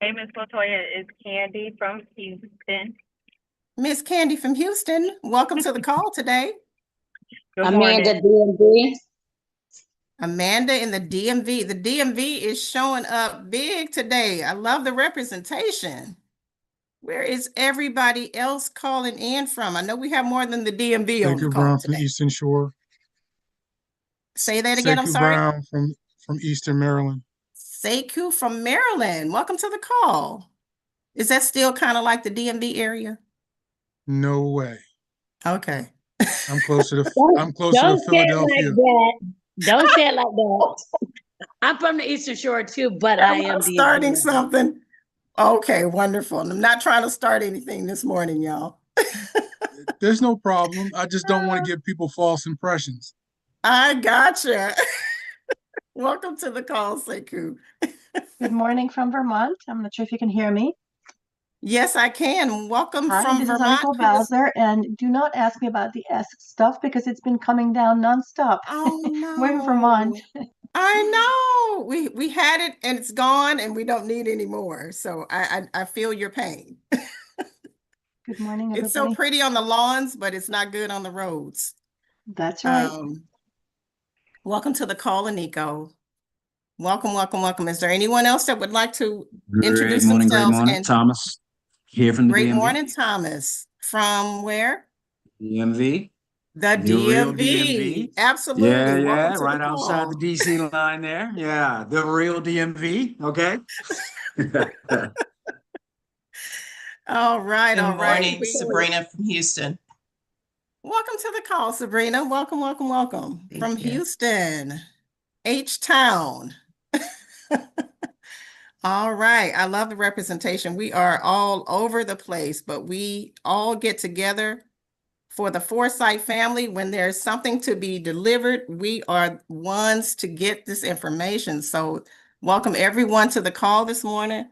Hey, Miss Latoya, it's Candy from Houston. Miss Candy from Houston, welcome to the call today. Good Amanda morning. DMV. Amanda in the DMV. The DMV is showing up big today. I love the representation. Where is everybody else calling in from? I know we have more than the DMV on the Sekou call Brown from today. Eastern Shore. Say that again, I'm Sekou sorry. Brown from Eastern Maryland. Sekou from Maryland. Welcome to the call. Is that still kind of like the DMV area? No way. Okay. I'm closer to Don't say it Philadelphia. like that. Don't say it like that. I'm from the Eastern Shore too, but I am I'm starting DMV. something. Okay, wonderful. I'm not trying to start anything this morning, y'all. There's no problem. I just don't want to give people false impressions. I gotcha. Welcome to the call, Sekou. Good morning from Vermont. I'm not sure if you can hear me. Yes, I can. Welcome Hi, from this is Vermont. Uncle Bowser, and do not ask me about the S stuff because it's been coming down nonstop. Oh no. We're in Vermont. I know. We had it and it's gone and we don't need any more. So I feel your pain. Good morning, It's so everybody. pretty on the lawns, but it's not good on the roads. That's right. Welcome to the call, Nico. Welcome, welcome, welcome. Is there anyone else that would like to introduce themselves? Great morning, Thomas. Here from the Great DMV. morning, Thomas. From where? DMV. The real DMV. Absolutely. Yeah, Welcome to right the outside call. the DC line there. Yeah, the real DMV. Okay. All right, Good all right. morning, Sabrina from Houston. Welcome to the call, Sabrina. Welcome, welcome, welcome. Thank From you. Houston, H-Town. All right. I love the representation. We are all over the place, but we all get together for the Foresight family. When there's something to be delivered, we are ones to get this information. So welcome everyone to the call this morning.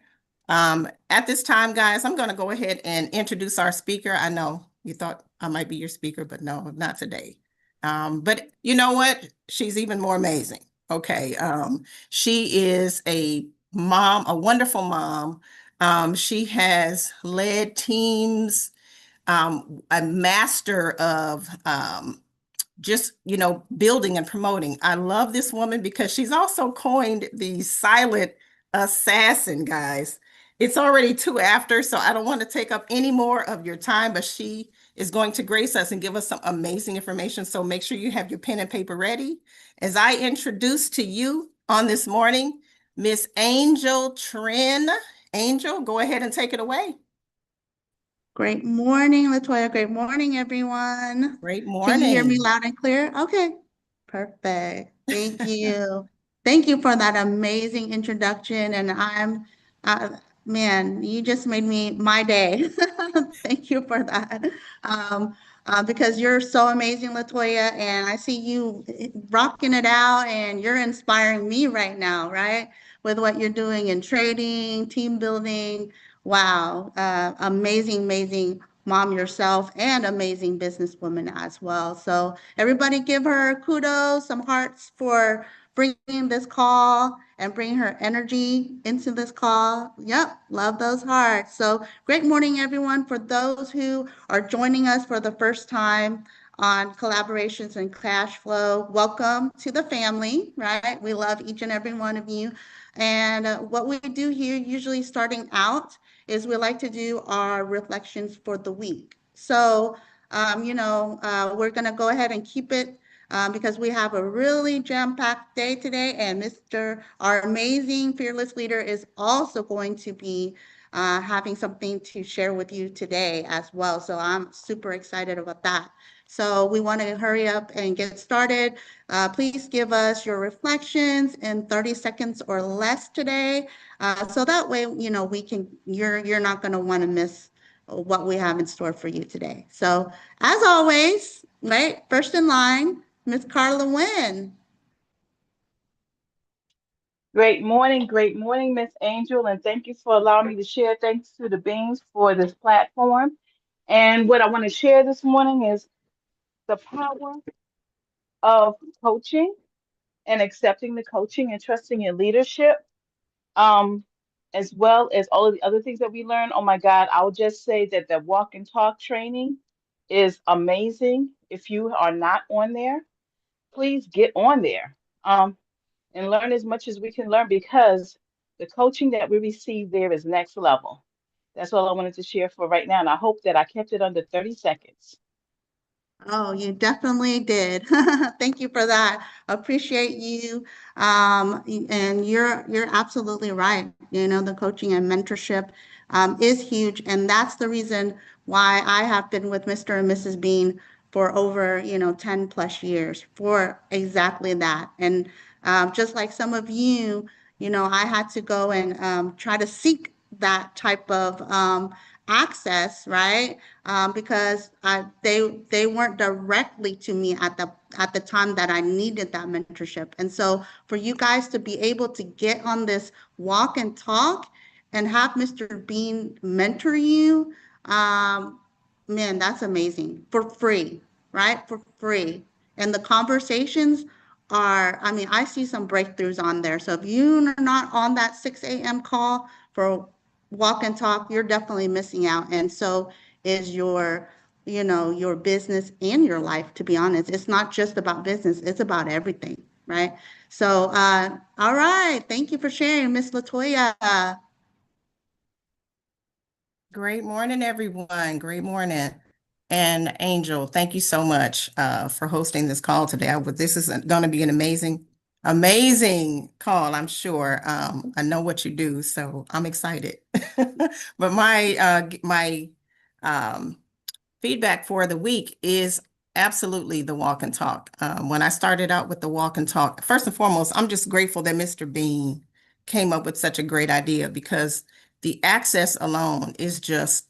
At this time, guys, I'm going to go ahead and introduce our speaker. I know you thought I might be your speaker, but no, not today. But you know what? She's even more amazing. Okay. She is a mom, a wonderful mom. She has led teams, a master of just, building and promoting. I love this woman because she's also coined the silent assassin, guys. It's already 2 after, so I don't want to take up any more of your time, but she is going to grace us and give us some amazing information. So make sure you have your pen and paper ready. As I introduce to you on this morning, Miss Angel Trin. Angel, go ahead and take it away. Great morning, Latoya. Great morning, everyone. Great Can you hear me morning. loud and clear? Okay, perfect. Thank you. Thank you for that amazing introduction. And man, you just made my day. Thank you for that. Because you're so amazing, Latoya, and I see you rocking it out, and you're inspiring me right now, right? With what you're doing in trading, team building. Wow, amazing, amazing mom yourself and amazing businesswoman as well. So everybody give her kudos, some hearts for bringing this call and bringing her energy into this call. Yep, love those hearts. So great morning, everyone. For those who are joining us for the first time on collaborations and cash flow, welcome to the family, right? We love each and every one of you. And what we do here, usually starting out, is we like to do our reflections for the week. So, we're going to go ahead and keep it because we have a really jam-packed day today, and our amazing fearless leader is also going to be having something to share with you today as well. So I'm super excited about that. So we want to hurry up and get started. Please give us your reflections in 30 seconds or less today. So that way, you're not going to want to miss what we have in store for you today. So as always, right, first in line, Miss Carla Wynn. Great morning, Miss Angel, and thank you for allowing me to share. Thanks to the Beans for this platform. And what I want to share this morning is the power of coaching and accepting the coaching and trusting in leadership. Um, as well as all of the other things that we learn. Oh my God, I'll just say that the walk and talk training is amazing. If you are not on there, please get on there and learn as much as we can learn, because the coaching that we receive there is next level. That's all I wanted to share for right now. And I hope that I kept it under 30 seconds. Oh, you definitely did. Thank you for that. Appreciate you. And you're absolutely right. You know, the coaching and mentorship is huge, and that's the reason why I have been with Mr. and Mrs. Bean for over, 10 plus years for exactly that. And just like some of you, I had to go and try to seek that type of access, right? Because they weren't directly to me at the time that I needed that mentorship. And so for you guys to be able to get on this walk and talk and have Mr. Bean mentor you, man, that's amazing, for free, right? For free. And the conversations are, I mean, I see some breakthroughs on there. So if you're not on that 6 a.m. call for walk and talk, you're definitely missing out. And so is your business and your life, to be honest. It's not just about business, it's about everything, right? So all right, thank you for sharing, Miss Latoya. Great morning, everyone. Great morning. And Angel, thank you so much for hosting this call today. This is going to be an amazing call, I'm sure. I know what you do, so I'm excited. But my feedback for the week is absolutely the walk and talk. When I started out with the walk and talk, first and foremost, I'm just grateful that Mr. Bean came up with such a great idea, because the access alone is just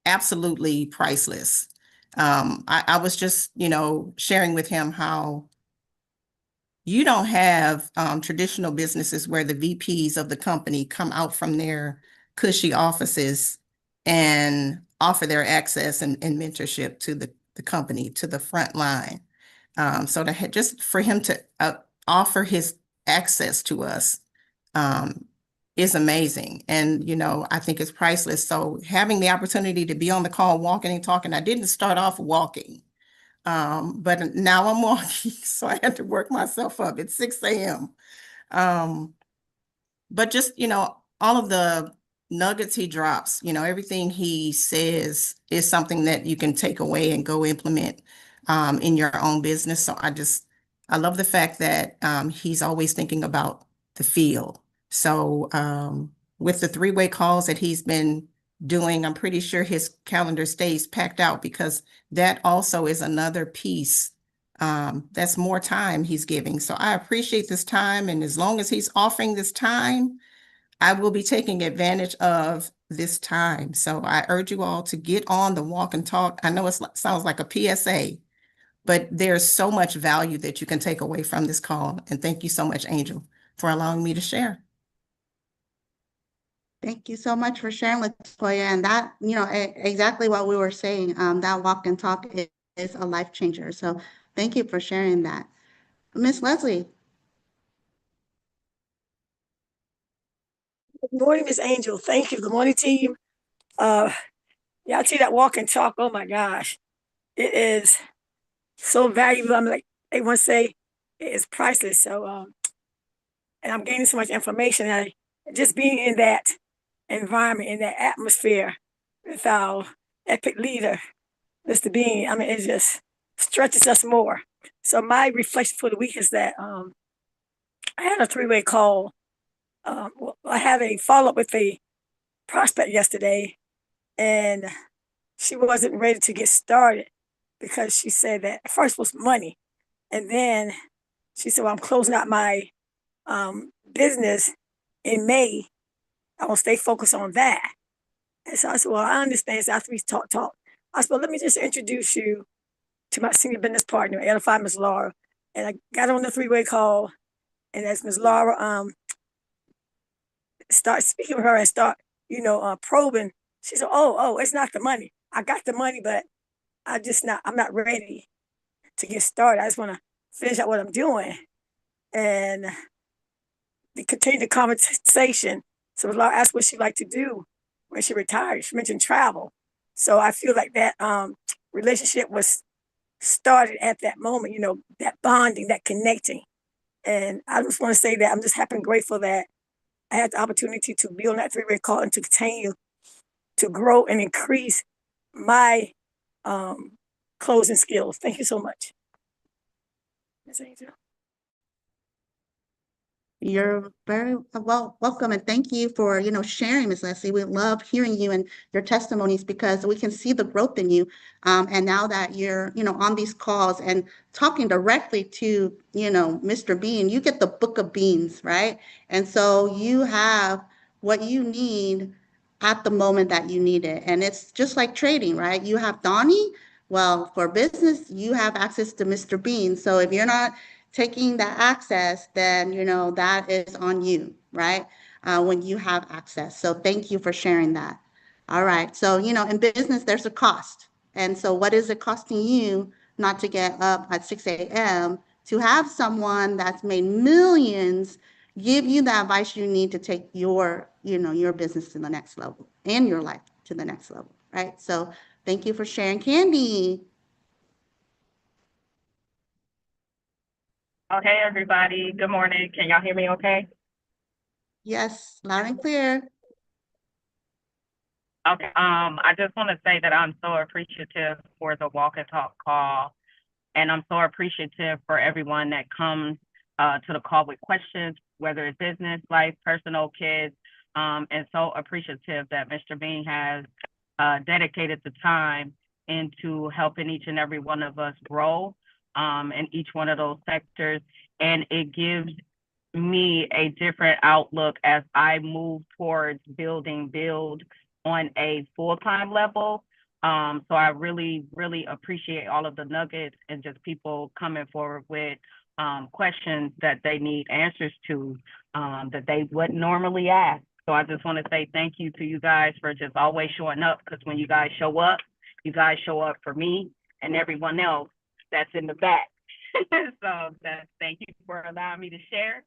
absolutely priceless. I was just, sharing with him how you don't have traditional businesses where the VPs of the company come out from their cushy offices and offer their access and mentorship to the company, to the front line. So just for him to offer his access to us is amazing. And, I think it's priceless. So having the opportunity to be on the call, walking and talking, I didn't start off walking, but now I'm walking. So I had to work myself up at 6 a.m. But just, all of the nuggets he drops, everything he says is something that you can take away and go implement in your own business. So I love the fact that he's always thinking about the field. So with the 3-way calls that he's been doing, I'm pretty sure his calendar stays packed out, because that also is another piece. That's more time he's giving. So I appreciate this time. And as long as he's offering this time, I will be taking advantage of this time. So I urge you all to get on the walk and talk. I know it sounds like a PSA, but there's so much value that you can take away from this call. And thank you so much, Angel, for allowing me to share. Thank you so much for sharing, Latoya. And that, exactly what we were saying, that walk and talk is a life changer. So thank you for sharing that. Miss Leslie. Good morning, Miss Angel. Thank you. Good morning, team. Y'all see that walk and talk? Oh my gosh. It is so valuable. I'm like, they want to say it is priceless. So, and I'm gaining so much information. And just being in that environment, in that atmosphere with our epic leader, Mr. Bean, I mean, it just stretches us more. So my reflection for the week is that I had a 3-way call. I had a follow-up with a prospect yesterday, and she wasn't ready to get started because she said that first was money. And then she said, well, I'm closing out my business in May. I will stay focused on that. And so I said, well, I understand. So after we talk, I said, well, let me just introduce you to my senior business partner, Edify Ms. Laura. And I got on the 3-way call, and as Ms. Laura start speaking with her and start, probing, she said, oh, it's not the money. I got the money, but I'm not ready to get started. I just want to finish out what I'm doing. And we continued the conversation. So Laura asked what she'd like to do when she retires. She mentioned travel. So I feel like that relationship was started at that moment, that bonding, that connecting. And I just want to say that I'm just happy and grateful that I had the opportunity to be on that three-way call and to continue to grow and increase my closing skills. Thank you so much. Ms. Angel. You're very welcome, and thank you for sharing, Ms. Leslie. We love hearing you and your testimonies because we can see the growth in you. And now that you're on these calls and talking directly to Mr. Bean, you get the book of beans, right? And so you have what you need at the moment that you need it. And it's just like trading, right? You have Donnie. Well, for business, you have access to Mr. Bean. So if you're not taking that access, then that is on you, right? When you have access. So thank you for sharing that. All right. So in business, there's a cost. And so what is it costing you not to get up at 6 a.m. to have someone that's made millions give you the advice you need to take your business to the next level and your life to the next level, right? So thank you for sharing. Candy. Oh, hey, everybody. Good morning. Can y'all hear me okay? Yes, loud and clear. Okay. I just want to say that I'm so appreciative for the walk and talk call. And I'm so appreciative for everyone that comes to the call with questions, whether it's business, life, personal, kids. And so appreciative that Mr. Bean has dedicated the time into helping each and every one of us grow in each one of those sectors. And it gives me a different outlook as I move towards build on a full-time level. So I really, really appreciate all of the nuggets and just people coming forward with questions that they need answers to that they wouldn't normally ask. So I just want to say thank you to you guys for just always showing up, because when you guys show up for me and everyone else that's in the back. So thank you for allowing me to share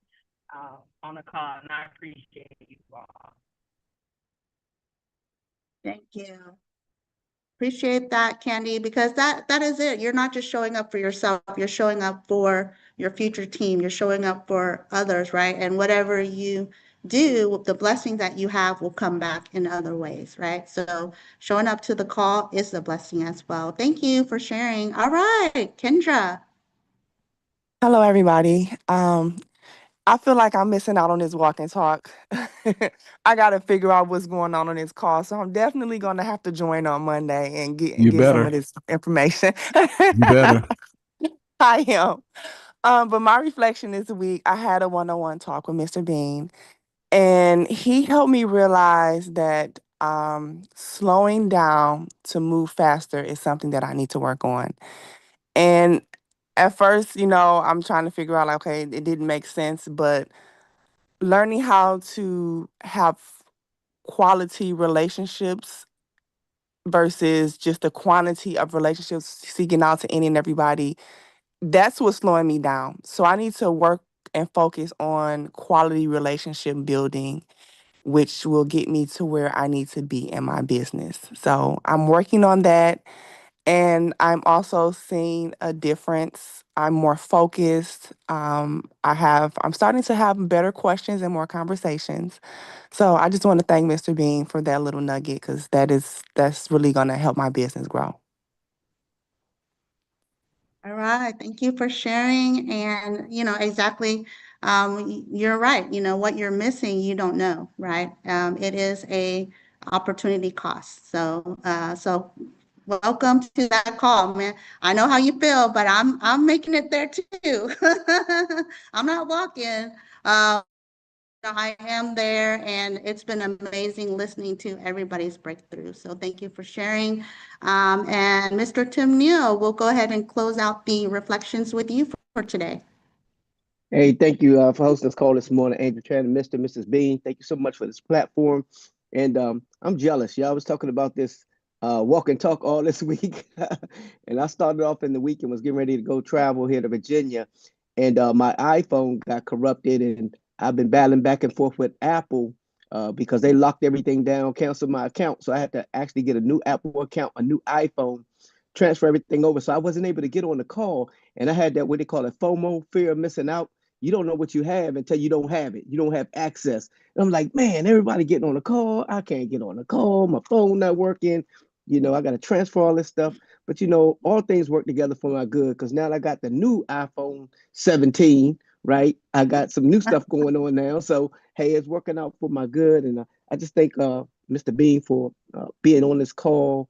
on the call, and I appreciate you all. Thank you. Appreciate that, Candy, because that is it. You're not just showing up for yourself, you're showing up for your future team, you're showing up for others, right? And whatever you do, the blessing that you have will come back in other ways, right? So showing up to the call is a blessing as well. Thank you for sharing. All right, Kendra. Hello, everybody. I feel like I'm missing out on this walk and talk. I got to figure out what's going on this call, so I'm definitely going to have to join on Monday and get some of this information. You better. I am. But my reflection this week, I had a one-on-one talk with Mr. Bean, and he helped me realize that slowing down to move faster is something that I need to work on. And at first, I'm trying to figure out, like, okay, it didn't make sense, but learning how to have quality relationships versus just the quantity of relationships, seeking out to any and everybody, that's what's slowing me down. So I need to work and focus on quality relationship building, which will get me to where I need to be in my business. So I'm working on that. And I'm also seeing a difference. I'm more focused. I'm starting to have better questions and more conversations. So I just want to thank Mr. Bean for that little nugget, because that's really going to help my business grow. All right, thank you for sharing. And exactly, you're right. What you're missing, you don't know, right? It is a opportunity cost. So welcome to that call, man. I know how you feel, but I'm making it there too. I'm not walking. I am there, and it's been amazing listening to everybody's breakthrough. So thank you for sharing. And Mr. Tim Neal, we'll go ahead and close out the reflections with you for today. Hey, thank you for hosting this call this morning, Angel Chan and Mr. and Mrs. Bean. Thank you so much for this platform. And I'm jealous. Y'all was talking about this walk and talk all this week. And I started off in the week and was getting ready to go travel here to Virginia. And my iPhone got corrupted, and I've been battling back and forth with Apple because they locked everything down, canceled my account. So I had to actually get a new Apple account, a new iPhone, transfer everything over. So I wasn't able to get on the call. And I had that, what they call it, FOMO, fear of missing out. You don't know what you have until you don't have it. You don't have access. And I'm like, man, everybody getting on the call. I can't get on the call. My phone not working. You know, I got to transfer all this stuff. But, you know, all things work together for my good, because now I got the new iPhone 17, right? I got some new stuff going on now. So, hey, it's working out for my good. And I just thank Mr. Bean for being on this call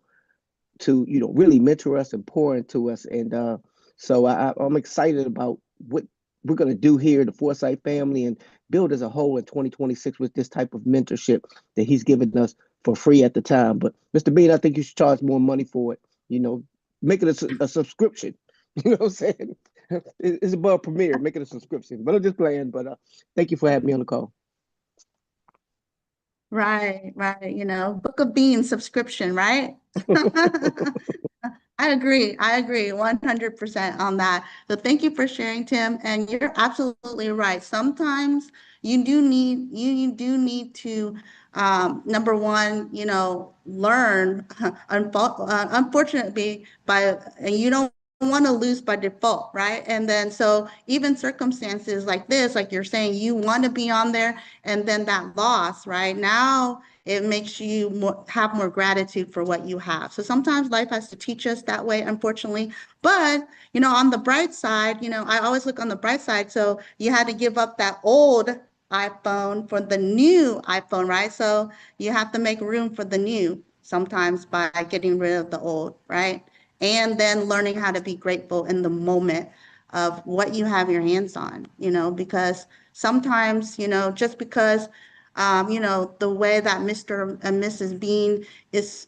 to, you know, really mentor us and pour into us. And so I'm excited about what we're going to do here, the Foresight family, and build as a whole in 2026 with this type of mentorship that he's given us for free at the time. But Mr. Bean, I think you should charge more money for it. You know, make it a subscription. You know what I'm saying? It's above Premier. Make it a subscription. But I'm just playing. But thank you for having me on the call. Right, right. You know, Book of Beans subscription, right? I agree 100% on that. So thank you for sharing, Tim. And you're absolutely right. Sometimes you do need to, number one, you know, learn, unfortunately, and you don't want to lose by default, right? And then so even circumstances like this, like you're saying, you want to be on there, and then that loss, right? Now it makes you have more gratitude for what you have. So sometimes life has to teach us that way, unfortunately. But, you know, on the bright side, you know, I always look on the bright side. So you had to give up that old iPhone for the new iPhone, right? So you have to make room for the new sometimes by getting rid of the old, right? And then learning how to be grateful in the moment of what you have your hands on, you know, because sometimes, you know, just because you know, the way that Mr. and Mrs. Bean is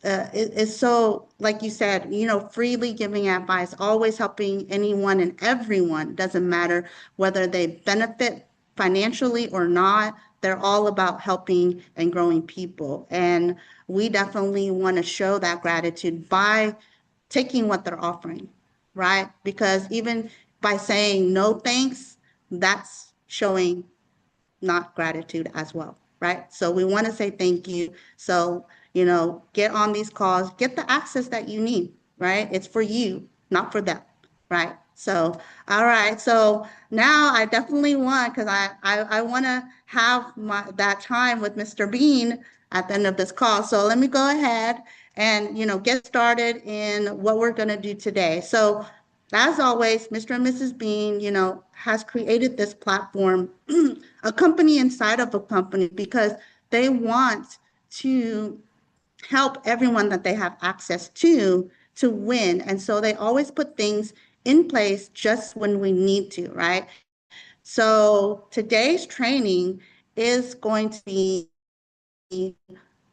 so, like you said, you know, freely giving advice, always helping anyone and everyone, doesn't matter whether they benefit financially or not. They're all about helping and growing people. And we definitely want to show that gratitude by taking what they're offering, right? Because even by saying no thanks, that's showing not gratitude as well, right? So we want to say thank you. So, you know, get on these calls, get the access that you need, right? It's for you, not for them, right? So, all right. So now I definitely want, because I want to have that time with Mr. Bean at the end of this call. So let me go ahead and, you know, get started in what we're going to do today. So as always, Mr. and Mrs. Bean, you know, has created this platform, a company inside of a company, because they want to help everyone that they have access to win. And so they always put things in place just when we need to, right? So today's training is going to be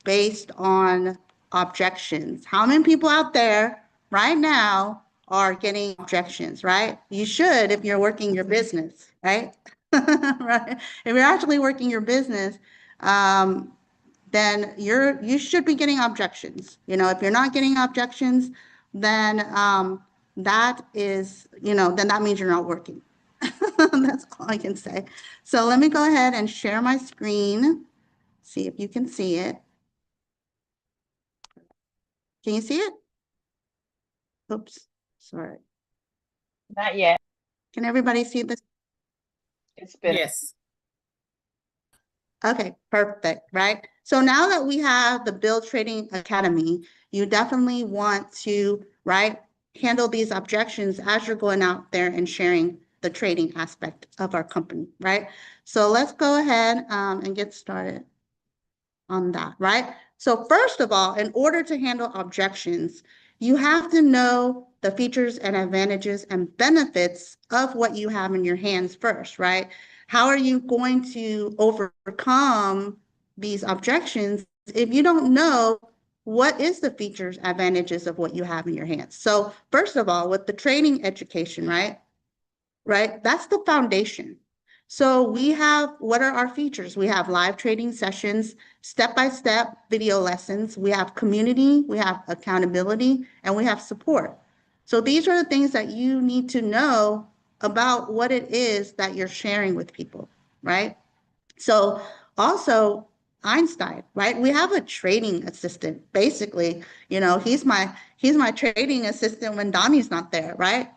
based on objections. How many people out there right now are getting objections, right? You should if you're working your business, right? Right? If you're actually working your business, then you should be getting objections. You know, if you're not getting objections, then that is, you know, then that means you're not working. That's all I can say. So let me go ahead and share my screen. See if you can see it. Can you see it? Oops, sorry. Not yet. Can everybody see this? It's been. Yes. Okay, perfect, right? So now that we have the Build Trading Academy, you definitely want to, right, handle these objections as you're going out there and sharing the trading aspect of our company, right? So let's go ahead and get started on that, right? So first of all, in order to handle objections, you have to know the features and advantages and benefits of what you have in your hands first, right? How are you going to overcome these objections if you don't know what is the features, advantages of what you have in your hands? So first of all, with the trading education, right? That's the foundation. So we have, what are our features? We have live trading sessions, step-by-step video lessons. We have community, we have accountability, and we have support. So these are the things that you need to know about what it is that you're sharing with people, right? So also, Einstein, right? We have a trading assistant, basically. You know, he's my trading assistant when Donnie's not there, right?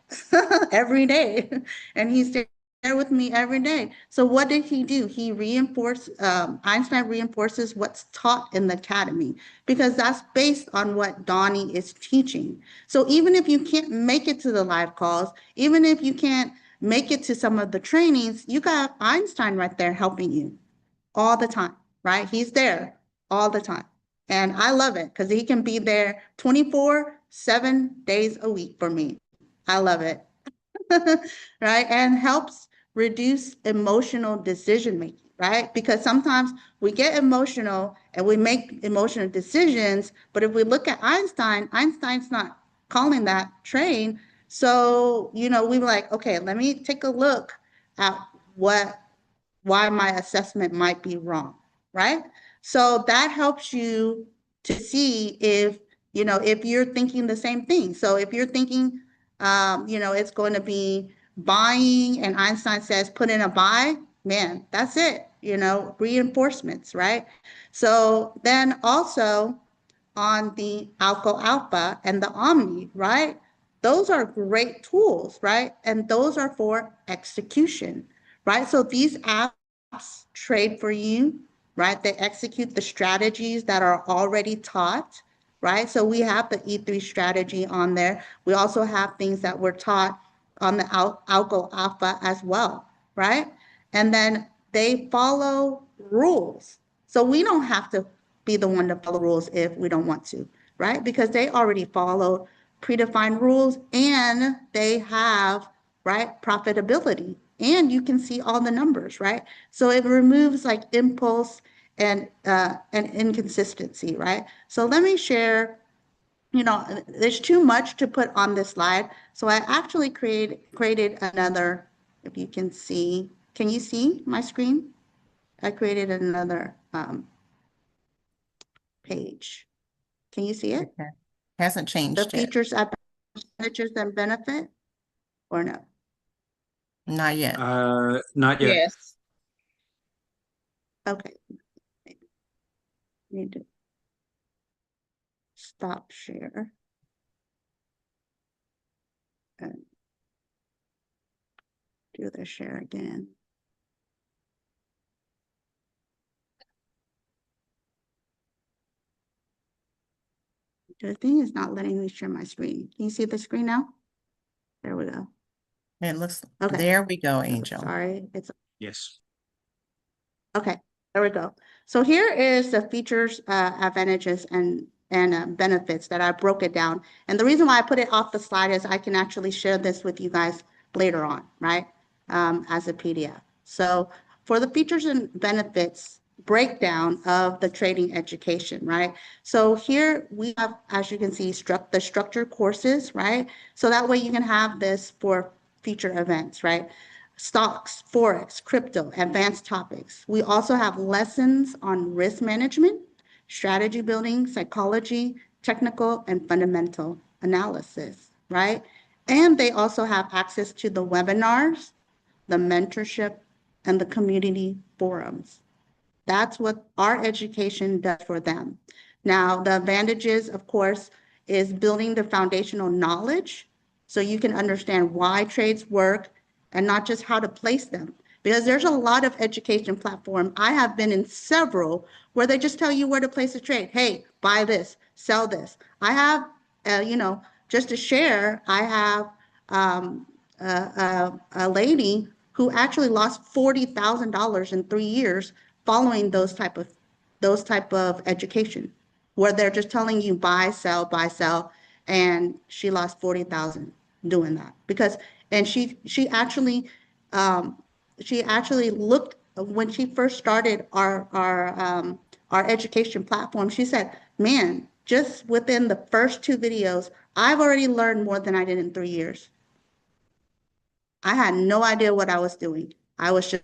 Every day. And he's there with me every day. So what did he do? He Einstein reinforces what's taught in the academy, because that's based on what Donnie is teaching. So even if you can't make it to the live calls, even if you can't make it to some of the trainings, you got Einstein right there helping you all the time, right? He's there all the time. And I love it because he can be there 24/7 days a week for me. I love it. Right? And helps reduce emotional decision making, right? Because sometimes we get emotional and we make emotional decisions, but if we look at Einstein, Einstein's not calling that train. So, you know, we were like, okay, let me take a look at why my assessment might be wrong, right? So that helps you to see if, you know, if you're thinking the same thing. So if you're thinking, you know, it's going to be buying and Einstein says, put in a buy, man, that's it, you know, reinforcements, right? So then also on the Alco Alpha and the Omni, right? Those are great tools, right? And those are for execution, right? So these apps trade for you, right? They execute the strategies that are already taught, right? So we have the E3 strategy on there. We also have things that were taught on the Alco Alpha as well, right? And then they follow rules. So we don't have to be the one to follow rules if we don't want to, right? Because they already follow predefined rules and they have, right, profitability. And you can see all the numbers, right? So it removes like impulse and inconsistency, right? So let me share, you know, there's too much to put on this slide. So I actually created another, if you can see, can you see my screen? I created another page. Can you see it? Okay. Hasn't The changed yet. features, advantages, and benefit, or no? Not yet. Not yet. Yes. Okay. Need to stop share. And do the share again. The thing is not letting me share my screen. Can you see the screen now? There we go. It looks, Okay. there we go, Angel. Sorry, it's Yes. okay. There we go. So here is the features, advantages, and benefits that I broke it down. And the reason why I put it off the slide is I can actually share this with you guys later on, right? As a PDF. So for the features and benefits breakdown of the trading education, right? So here we have, as you can see, the structured courses, right? So that way you can have this for future events, right? Stocks, Forex, crypto, advanced topics. We also have lessons on risk management, strategy building, psychology, technical and fundamental analysis, right? And they also have access to the webinars, the mentorship, and the community forums. That's what our education does for them. Now, the advantages, of course, is building the foundational knowledge so you can understand why trades work and not just how to place them. Because there's a lot of education platforms. I have been in several where they just tell you where to place a trade. Hey, buy this, sell this. I have, you know, just to share, I have a lady who actually lost $40,000 in 3 years following those type of education, where they're just telling you buy, sell, and she lost 40,000 doing that because, and she actually looked when she first started our education platform. She said, "Man, just within the first 2 videos, I've already learned more than I did in 3 years. I had no idea what I was doing. I was just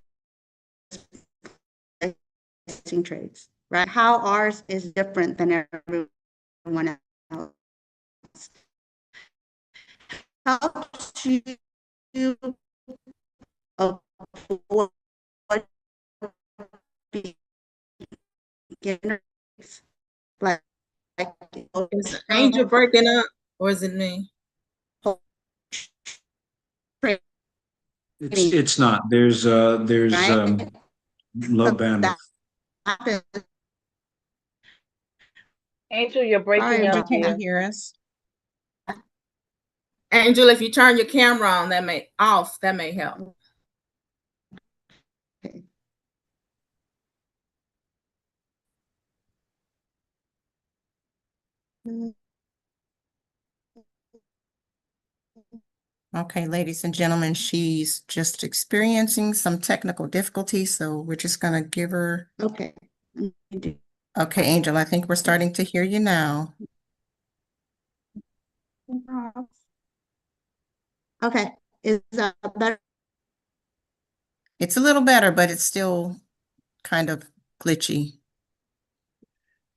placing trades, right? How ours is different than everyone else. Helps you avoid like Is Angel breaking up or is it me? It's not. There's right? low bandwidth. Angel, you're breaking Angel, up, can you dear. hear us? Angel, if you turn your camera on, that may help. Okay, ladies and gentlemen, she's just experiencing some technical difficulties, so we're just gonna give her. Okay. Okay, Angel, I think we're starting to hear you now. Okay, is that better? It's a little better, but it's still kind of glitchy.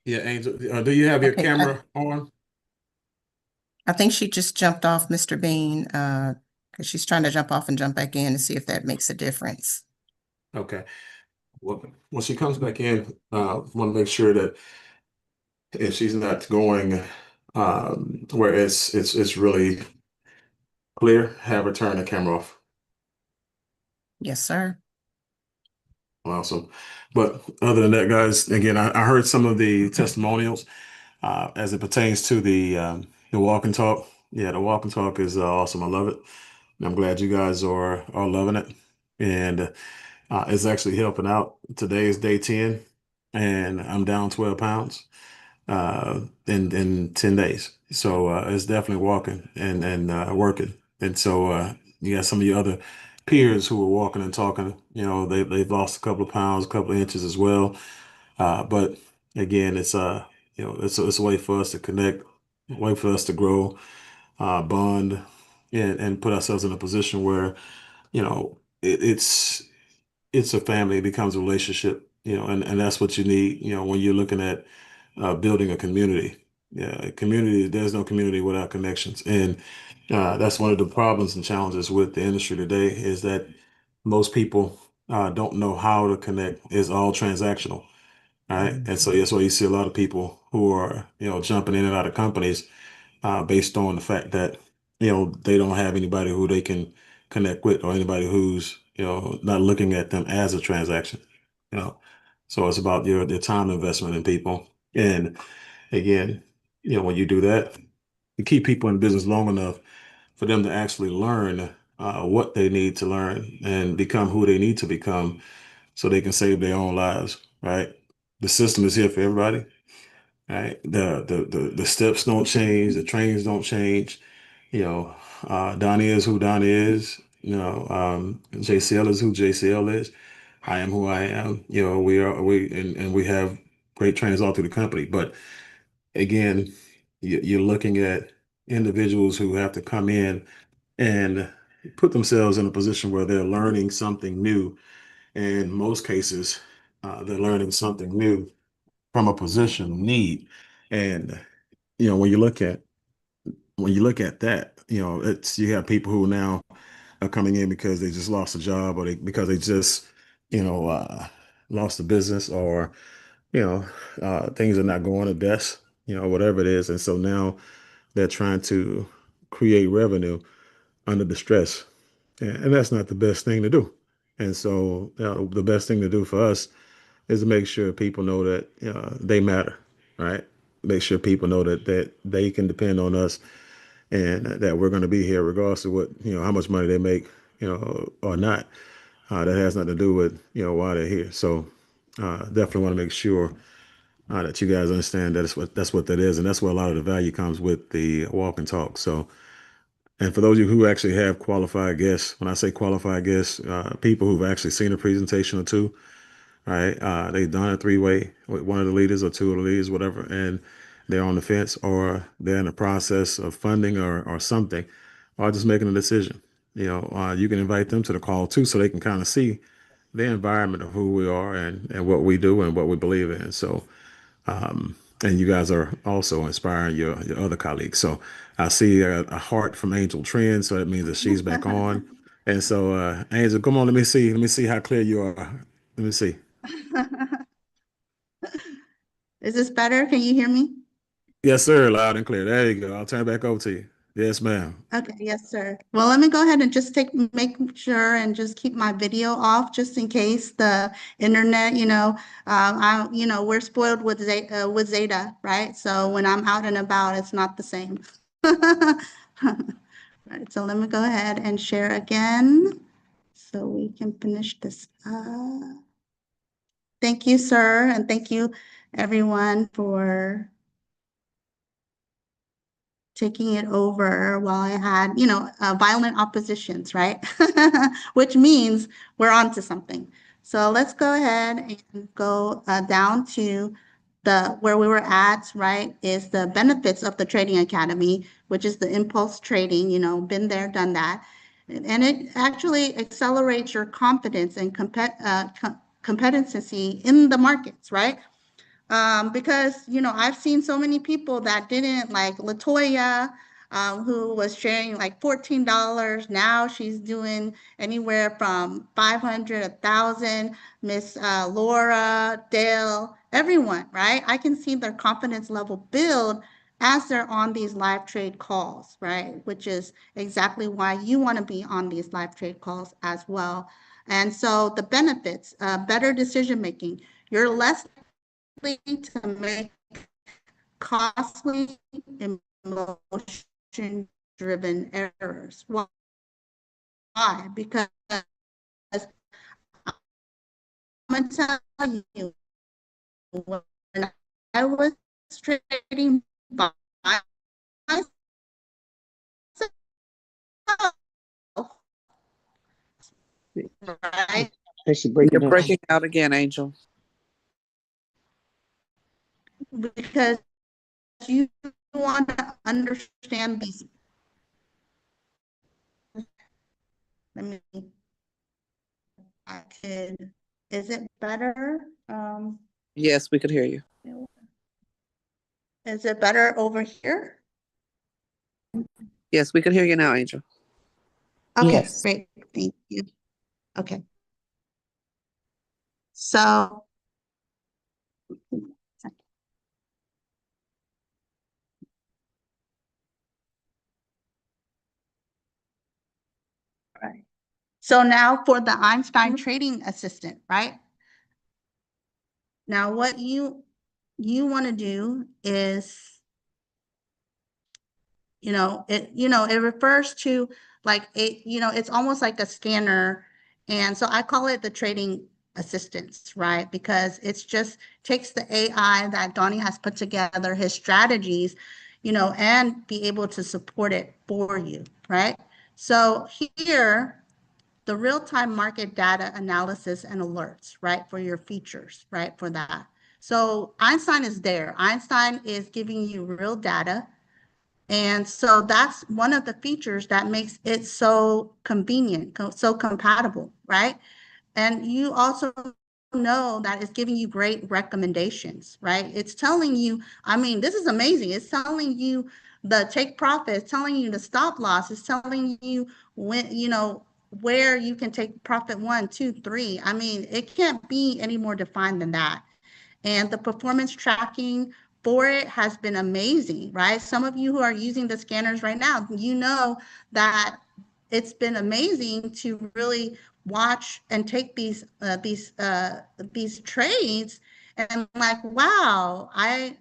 Yeah, Angel, do you have your Okay, camera on? I think she just jumped off Mr. Bean, because she's trying to jump off and jump back in to see if that makes a difference. Okay. Well, when she comes back in, want to make sure that if she's not going where it's really clear, have her turn the camera off. Yes, sir. Awesome. But other than that, guys, again, I heard some of the testimonials as it pertains to the walk and talk. Yeah, the walk and talk is awesome. I love it. I'm glad you guys are loving it, and it's actually helping out. Today is day 10, and I'm down 12 pounds in 10 days. So it's definitely walking and working. And so you got some of your other peers who are walking and talking. You know, they've lost a couple of pounds, a couple of inches as well. But again, it's it's a way for us to connect, a way for us to grow, bond, and put ourselves in a position where it's a family, it becomes a relationship, and that's what you need, when you're looking at building a community. Yeah, a community, there's no community without connections. And that's one of the problems and challenges with the industry today is that most people don't know how to connect. It's all transactional, right? And so that's why you see a lot of people who are, jumping in and out of companies based on the fact that, they don't have anybody who they can connect with or anybody who's, not looking at them as a transaction, you know. So it's about your time investment in people. And again, when you do that, you keep people in business long enough for them to actually learn what they need to learn and become who they need to become so they can save their own lives, right? The system is here for everybody, right? The steps don't change, the trains don't change. Donnie is who Donnie is. JCL is who JCL is. I am who I am. And we have great trainers all through the company. But again, you're looking at individuals who have to come in and put themselves in a position where they're learning something new. In most cases, they're learning something new from a position of need. And when you look at that, it's you have people who now are coming in because they just lost a job or because they just, lost a business or, things are not going the best, whatever it is. And so now they're trying to create revenue under the stress. And that's not the best thing to do. And so the best thing to do for us is to make sure people know that they matter, right? Make sure people know that they can depend on us and that we're going to be here regardless of what, how much money they make, or not. That has nothing to do with, why they're here. So definitely want to make sure that you guys understand that's what that is. And that's where a lot of the value comes with the walk and talk. So, and for those of you who actually have qualified guests, when I say qualified guests, people who've actually seen a presentation or two, right? They've done a three-way with one of the leaders or two of the leaders, whatever, and they're on the fence or they're in the process of funding or something, or just making a decision. You can invite them to the call too, so they can kind of see the environment of who we are and what we do and what we believe in. So, and you guys are also inspiring your other colleagues. So I see a heart from Angel Trend, so that means that she's back on. And so, Angel, come on, let me see how clear you are. Let me see. Is this better? Can you hear me? Yes, sir. Loud and clear. There you go. I'll turn it back over to you. Yes, ma'am. Okay, yes, sir. Well, let me go ahead and just make sure and just keep my video off just in case the internet, we're spoiled with Zeta, right? So when I'm out and about, it's not the same. Right, so let me go ahead and share again so we can finish this up. Thank you, sir, and thank you everyone for taking it over while I had, violent oppositions, right? Which means we're on to something. So let's go ahead and go down to where we were at, right, is the benefits of the Trading Academy, which is the impulse trading, been there, done that. And it actually accelerates your confidence and competency in the markets, right? Because, I've seen so many people that didn't, like Latoya, who was sharing like $14. Now she's doing anywhere from 500, 1,000. Miss Laura, Dale, everyone, right? I can see their confidence level build as they're on these live trade calls, right? Which is exactly why you want to be on these live trade calls as well. And so the benefits, better decision making. You're less to make costly emotion-driven errors. Why? Because I'm going to tell you, when I was trading by myself, right? You're breaking out again, Angel. Because you want to understand these. Let me, is it better? Yes, we could hear you. Is it better over here? Yes, we could hear you now, Angel. Okay, Yes. great, thank you. Okay. So, right. So now for the Einstein Trading Assistant, right? Now what you want to do is, it refers to like it's almost like a scanner. And so I call it the trading assistance, right? Because it's just takes the AI that Donnie has put together, his strategies, and be able to support it for you, right? So here, the real-time market data analysis and alerts, right? For your features, right? For that. So Einstein is there. Einstein is giving you real data. And so that's one of the features that makes it so convenient, so compatible, right? And you also know that it's giving you great recommendations, right? It's telling you, this is amazing. It's telling you the take profit, it's telling you the stop loss, it's telling you when, where you can take profit 1, 2, 3. It can't be any more defined than that. And the performance tracking for it has been amazing, right? Some of you who are using the scanners right now, you know that it's been amazing to really watch and take these trades and like, wow, I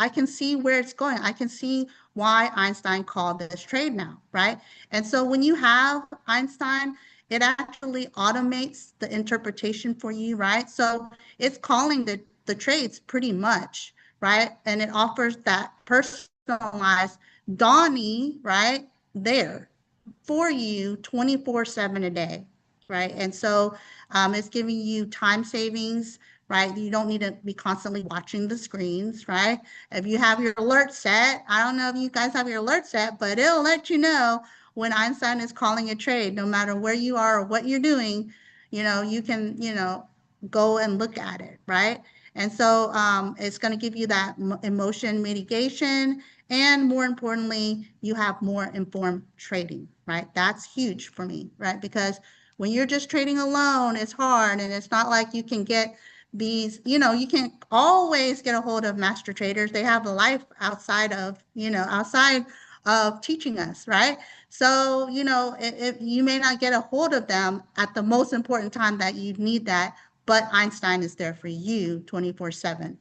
can see where it's going. I can see why Einstein called this trade now, right? And so when you have Einstein, it actually automates the interpretation for you, right? So it's calling the trades pretty much, right? And it offers that personalized Donnie, right, there for you 24/7 a day, right? And so it's giving you time savings, right? You don't need to be constantly watching the screens, right? If you have your alert set, I don't know if you guys have your alert set, but it'll let you know when Einstein is calling a trade, no matter where you are or what you're doing, you can, go and look at it, right? And so it's going to give you that emotion mitigation, and more importantly, you have more informed trading, right? That's huge for me, right? Because when you're just trading alone, it's hard, and it's not like you can get these, you can always get a hold of master traders. They have a life outside of, outside of teaching us, right? So, if you may not get a hold of them at the most important time that you need that, but Einstein is there for you 24/7.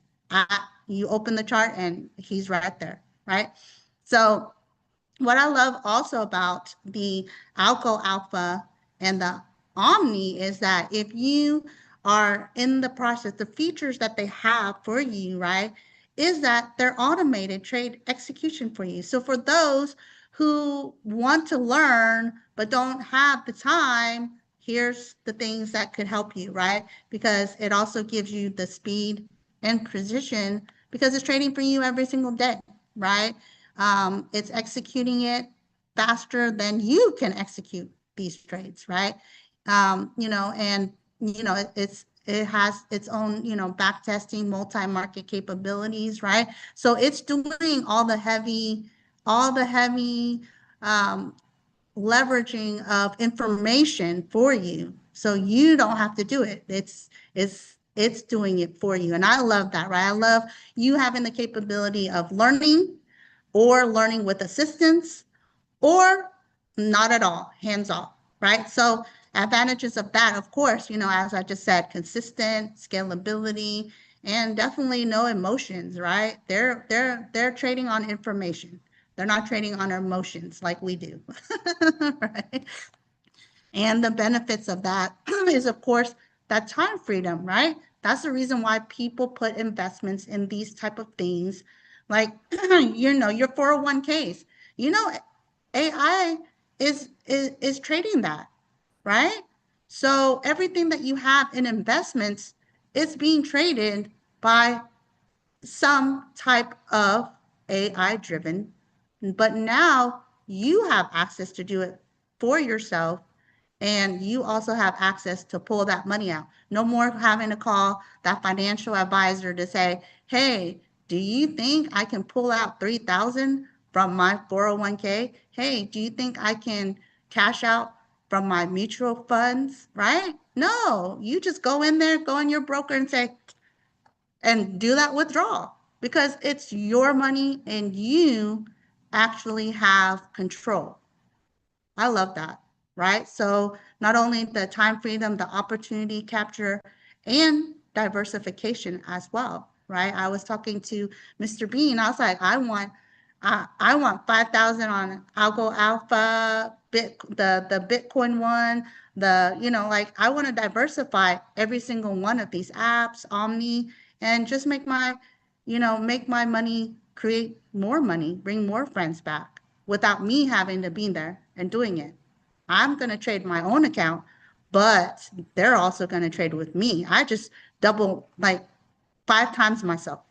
You open the chart and he's right there, right? So what I love also about the Alco Alpha and the Omni is that if you are in the process, the features that they have for you, right, is that they're automated trade execution for you. So for those who want to learn but don't have the time, here's the things that could help you, right? Because it also gives you the speed and precision because it's trading for you every single day, right? It's executing it faster than you can execute these trades, right? And it has its own, back testing, multi-market capabilities, right? So it's doing all the heavy leveraging of information for you. So you don't have to do it. It's doing it for you. And I love that, right? I love you having the capability of learning or learning with assistance or not at all, hands off, right? So advantages of that, of course, as I just said, consistent scalability and definitely no emotions, right? They're trading on information. They're not trading on our emotions like we do, right? And the benefits of that is, of course, that time freedom, right? That's the reason why people put investments in these type of things, like, your 401ks. AI is trading that, right? So everything that you have in investments is being traded by some type of AI-driven, but now you have access to do it for yourself, and you also have access to pull that money out. No more having to call that financial advisor to say, hey, do you think I can pull out $3,000 from my 401k? Hey, do you think I can cash out from my mutual funds, right? No, you just go in there, go in your broker and say, and do that withdrawal because it's your money and you actually have control. I love that, right? So not only the time freedom, the opportunity capture, and diversification as well, right? I was talking to Mr. Bean. I was like, I want 5,000 on Algo Alpha, the Bitcoin one, I want to diversify every single one of these apps, Omni, and just make my money, create more money, bring more friends back without me having to be there and doing it. I'm going to trade my own account, but they're also going to trade with me. I just double, 5 times myself,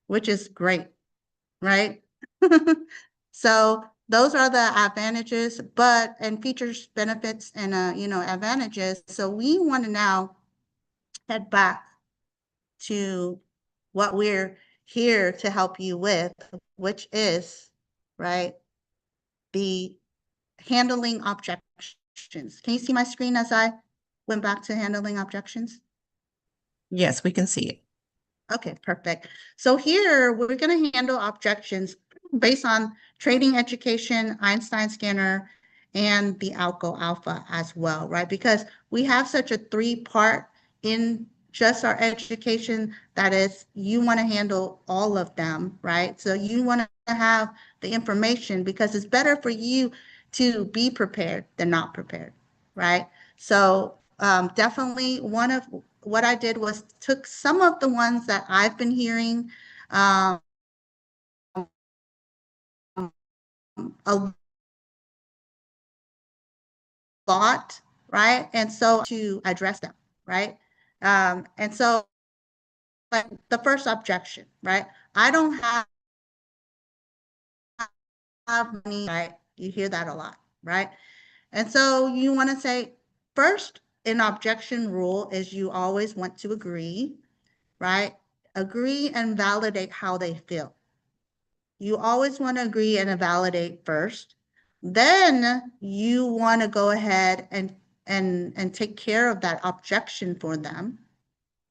which is great, right? So those are the advantages, and features, benefits, and advantages. So we want to now head back to what we're here to help you with, which is, right, the handling objections. Can you see my screen as I went back to handling objections? Yes, we can see it. Okay, perfect. So here we're going to handle objections based on trading education, Einstein scanner, and the Alco Alpha as well, right? Because we have such a 3-part in just our education that is, you want to handle all of them, right? So you want to have the information because it's better for you to be prepared than not prepared, right? So definitely one of what I did was took some of the ones that I've been hearing a lot, right? And so to address them, right? And so like the first objection, right? I don't have money, right? You hear that a lot, right? And so you want to say, first, an objection rule is you always want to agree, right? Agree and validate how they feel. You always want to agree and validate first. Then you want to go ahead and take care of that objection for them,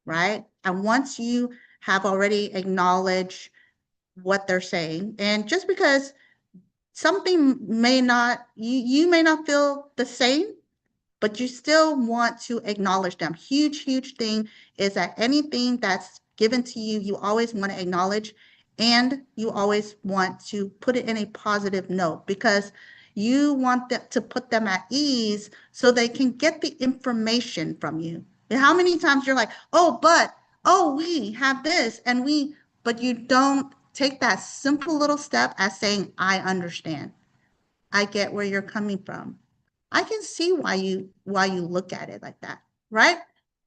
right? And once you have already acknowledged what they're saying, and just because something may not, you may not feel the same, but you still want to acknowledge them. Huge thing is that anything that's given to you, you always want to acknowledge, and you always want to put it in a positive note, because you want to put them at ease so they can get the information from you. And how many times you're like, oh, we have this, and but you don't take that simple little step as saying, I understand. I get where you're coming from. I can see why you look at it like that, right?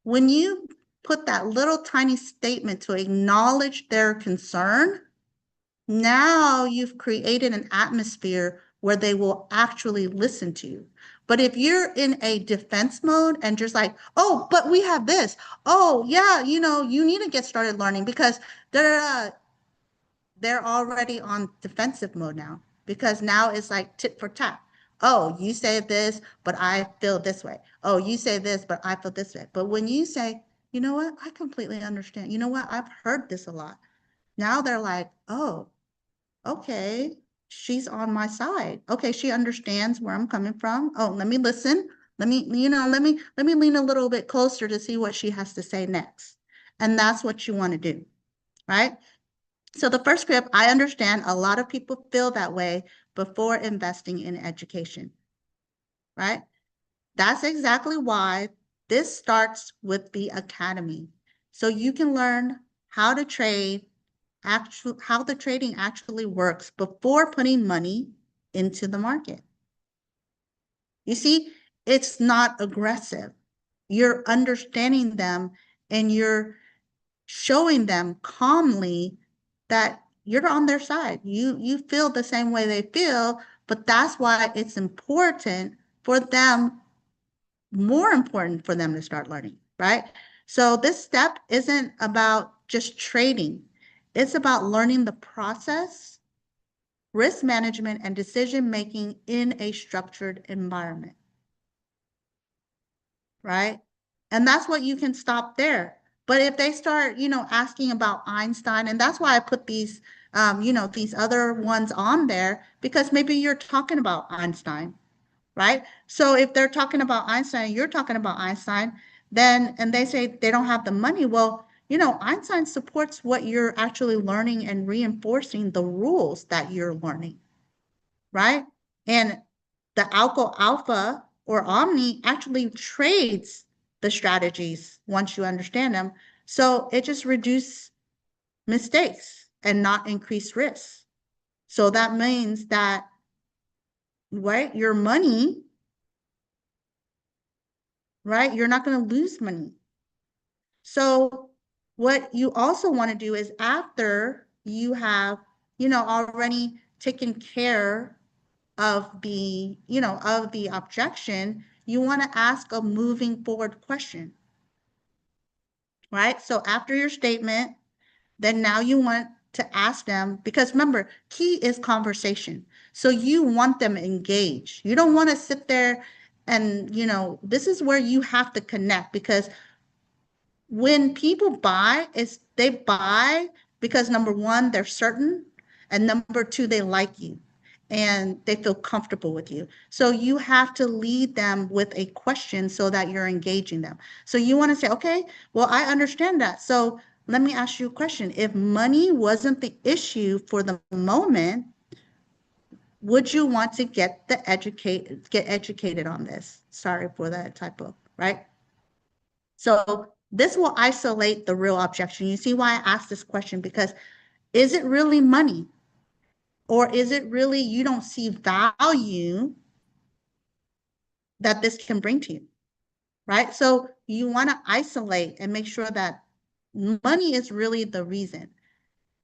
When you put that little tiny statement to acknowledge their concern, now you've created an atmosphere where they will actually listen to you. But if you're in a defense mode and just like, oh, but we have this. Oh, yeah, you need to get started learning, because they're already on defensive mode now, because now it's like tit for tat. Oh, you say this, but I feel this way. Oh, you say this, but I feel this way. But when you say, you know what, I completely understand. You know what, I've heard this a lot. Now they're like, oh, okay, she's on my side. Okay, she understands where I'm coming from. Oh, let me listen. Let me lean a little bit closer to see what she has to say next. And that's what you want to do, right? So the first script, I understand a lot of people feel that way before investing in education, right? That's exactly why this starts with the academy. So you can learn how to trade, how the trading actually works before putting money into the market. You see, it's not aggressive. You're understanding them, and you're showing them calmly that you're on their side. You feel the same way they feel, but that's why it's important for them, more important for them to start learning, right? So this step isn't about just trading. It's about learning the process, risk management, and decision-making in a structured environment, right? And that's what you can stop there. But if they start, asking about Einstein, and that's why I put these, these other ones on there, because maybe you're talking about Einstein, right? So if they're talking about Einstein, you're talking about Einstein, then, and they say they don't have the money, well, Einstein supports what you're actually learning and reinforcing the rules that you're learning, right? And the Alco Alpha or Omni actually trades the strategies once you understand them. So it just reduces mistakes and not increase risks. So that means that, right, your money, right, you're not going to lose money. So what you also want to do is, after you have, already taken care of the, of the objection, you want to ask a moving forward question, right? So after your statement, then now you want to ask them, because remember, key is conversation. So you want them engaged. You don't want to sit there and, this is where you have to connect, because when people buy, they buy because, number one, they're certain, and number two, they like you and they feel comfortable with you. So you have to lead them with a question so that you're engaging them. So you want to say, okay, well, I understand that. So let me ask you a question. If money wasn't the issue for the moment, would you want to get educated on this? Sorry for that typo, right? So this will isolate the real objection. You see why I asked this question? Because is it really money? Or is it really you don't see value that this can bring to you, right? So you want to isolate and make sure that money is really the reason.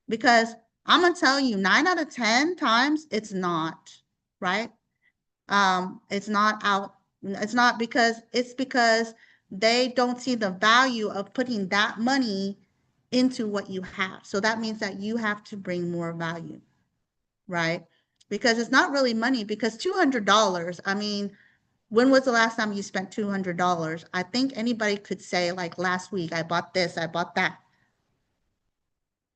Because I'm going to tell you, 9 out of 10 times, it's not, right? It's not because they don't see the value of putting that money into what you have. So that means that you have to bring more value, right? Because it's not really money, because $200, I mean, when was the last time you spent $200? I think anybody could say, like, last week, I bought this, I bought that.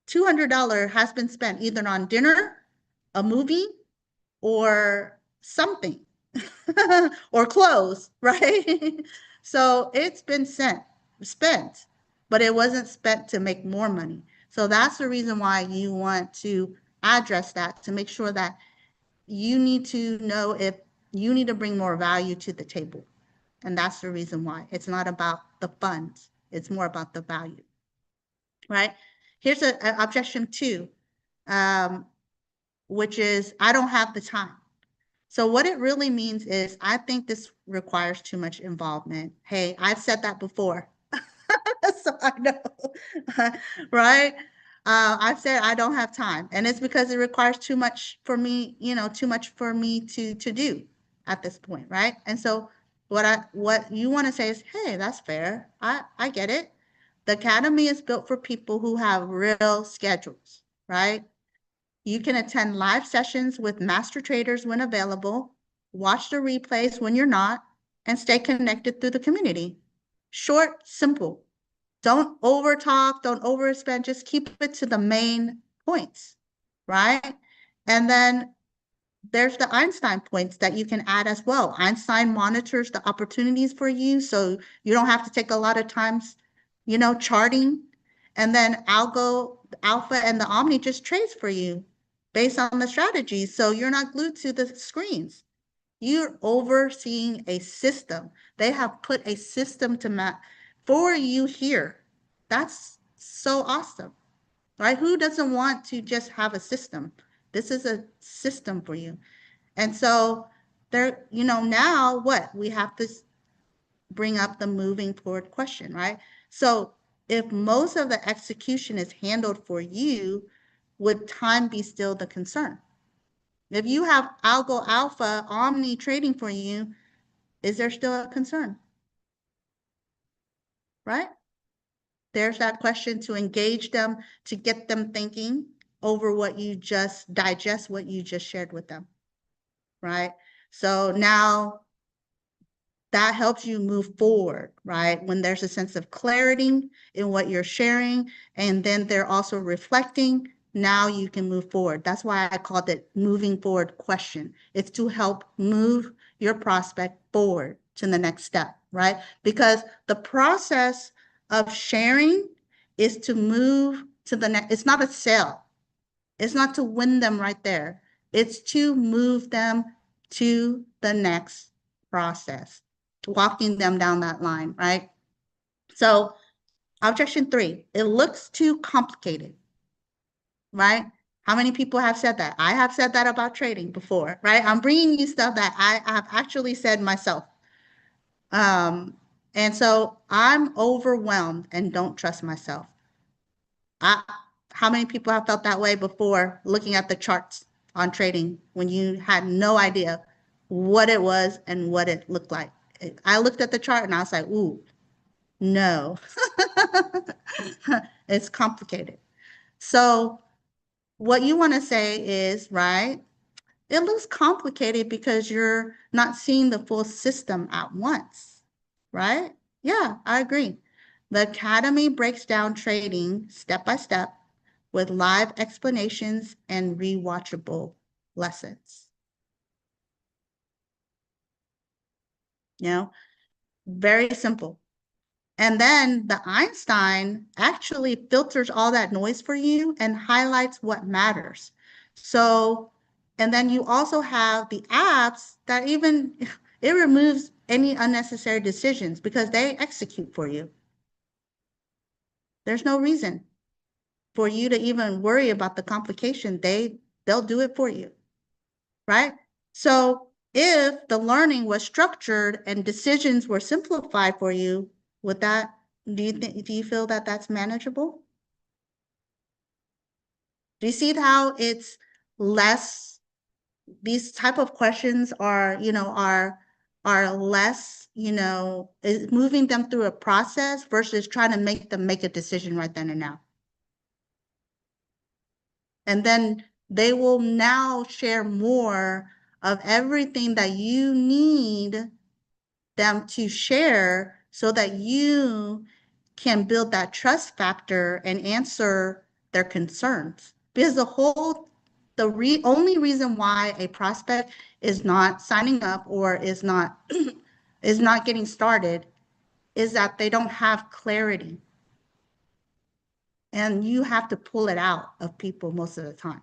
$200 has been spent either on dinner, a movie, or something, or clothes, right? So it's been spent, but it wasn't spent to make more money. So that's the reason why you want to address that, to make sure that you need to know if you need to bring more value to the table. And that's the reason why. It's not about the funds. It's more about the value, right? Here's an objection 2, which is, I don't have the time. So what it really means is, I think this requires too much involvement. Hey, I've said that before. So I know, right? I've said I don't have time, and it's because it requires too much for me, too much for me to do at this point, right? And so what you want to say is, hey, that's fair. I get it. The Academy is built for people who have real schedules, right? You can attend live sessions with master traders when available, watch the replays when you're not, and stay connected through the community. Short, simple. Don't over talk, don't overspend, just keep it to the main points, right? And then there's the Einstein points that you can add as well. Einstein monitors the opportunities for you, so you don't have to take a lot of times, charting. And then Algo, Alpha, and the Omni just trades for you based on the strategies, so you're not glued to the screens. You're overseeing a system. They have put a system for you here. That's so awesome, right? Who doesn't want to just have a system? This is a system for you. And so there, now what? We have to bring up the moving forward question, right? So if most of the execution is handled for you, would time be still the concern? If you have Algo, Alpha, Omni trading for you, is there still a concern? Right? There's that question to engage them, to get them thinking over what you just digest, what you just shared with them. Right? So now that helps you move forward, right? When there's a sense of clarity in what you're sharing, and then they're also reflecting, now you can move forward. That's why I called it moving forward question. It's to help move your prospect forward to the next step, right? Because the process of sharing is to move to the next. It's not a sale. It's not to win them right there. It's to move them to the next process, walking them down that line, right? So objection 3, it looks too complicated, right? How many people have said that? I have said that about trading before, right? I'm bringing you stuff that I have actually said myself. And so I'm overwhelmed and don't trust myself. How many people have felt that way before, looking at the charts on trading when you had no idea what it was and what it looked like? I looked at the chart and I was like, ooh, no, it's complicated. So what you want to say is, right, it looks complicated because you're not seeing the full system at once, right? Yeah, I agree. The Academy breaks down trading step by step with live explanations and rewatchable lessons. Very simple. And then the Einstein actually filters all that noise for you and highlights what matters. So, and then you also have the apps that it removes any unnecessary decisions because they execute for you. There's no reason for you to even worry about the complication. They'll do it for you, right? So if the learning was structured and decisions were simplified for you, do you feel that that's manageable? Do you see how it's less, these type of questions are less, moving them through a process versus trying to make them make a decision right then and now. And then they will now share more of everything that you need them to share so that you can build that trust factor and answer their concerns. Because only reason why a prospect is not signing up or is not getting started is that they don't have clarity. And you have to pull it out of people most of the time.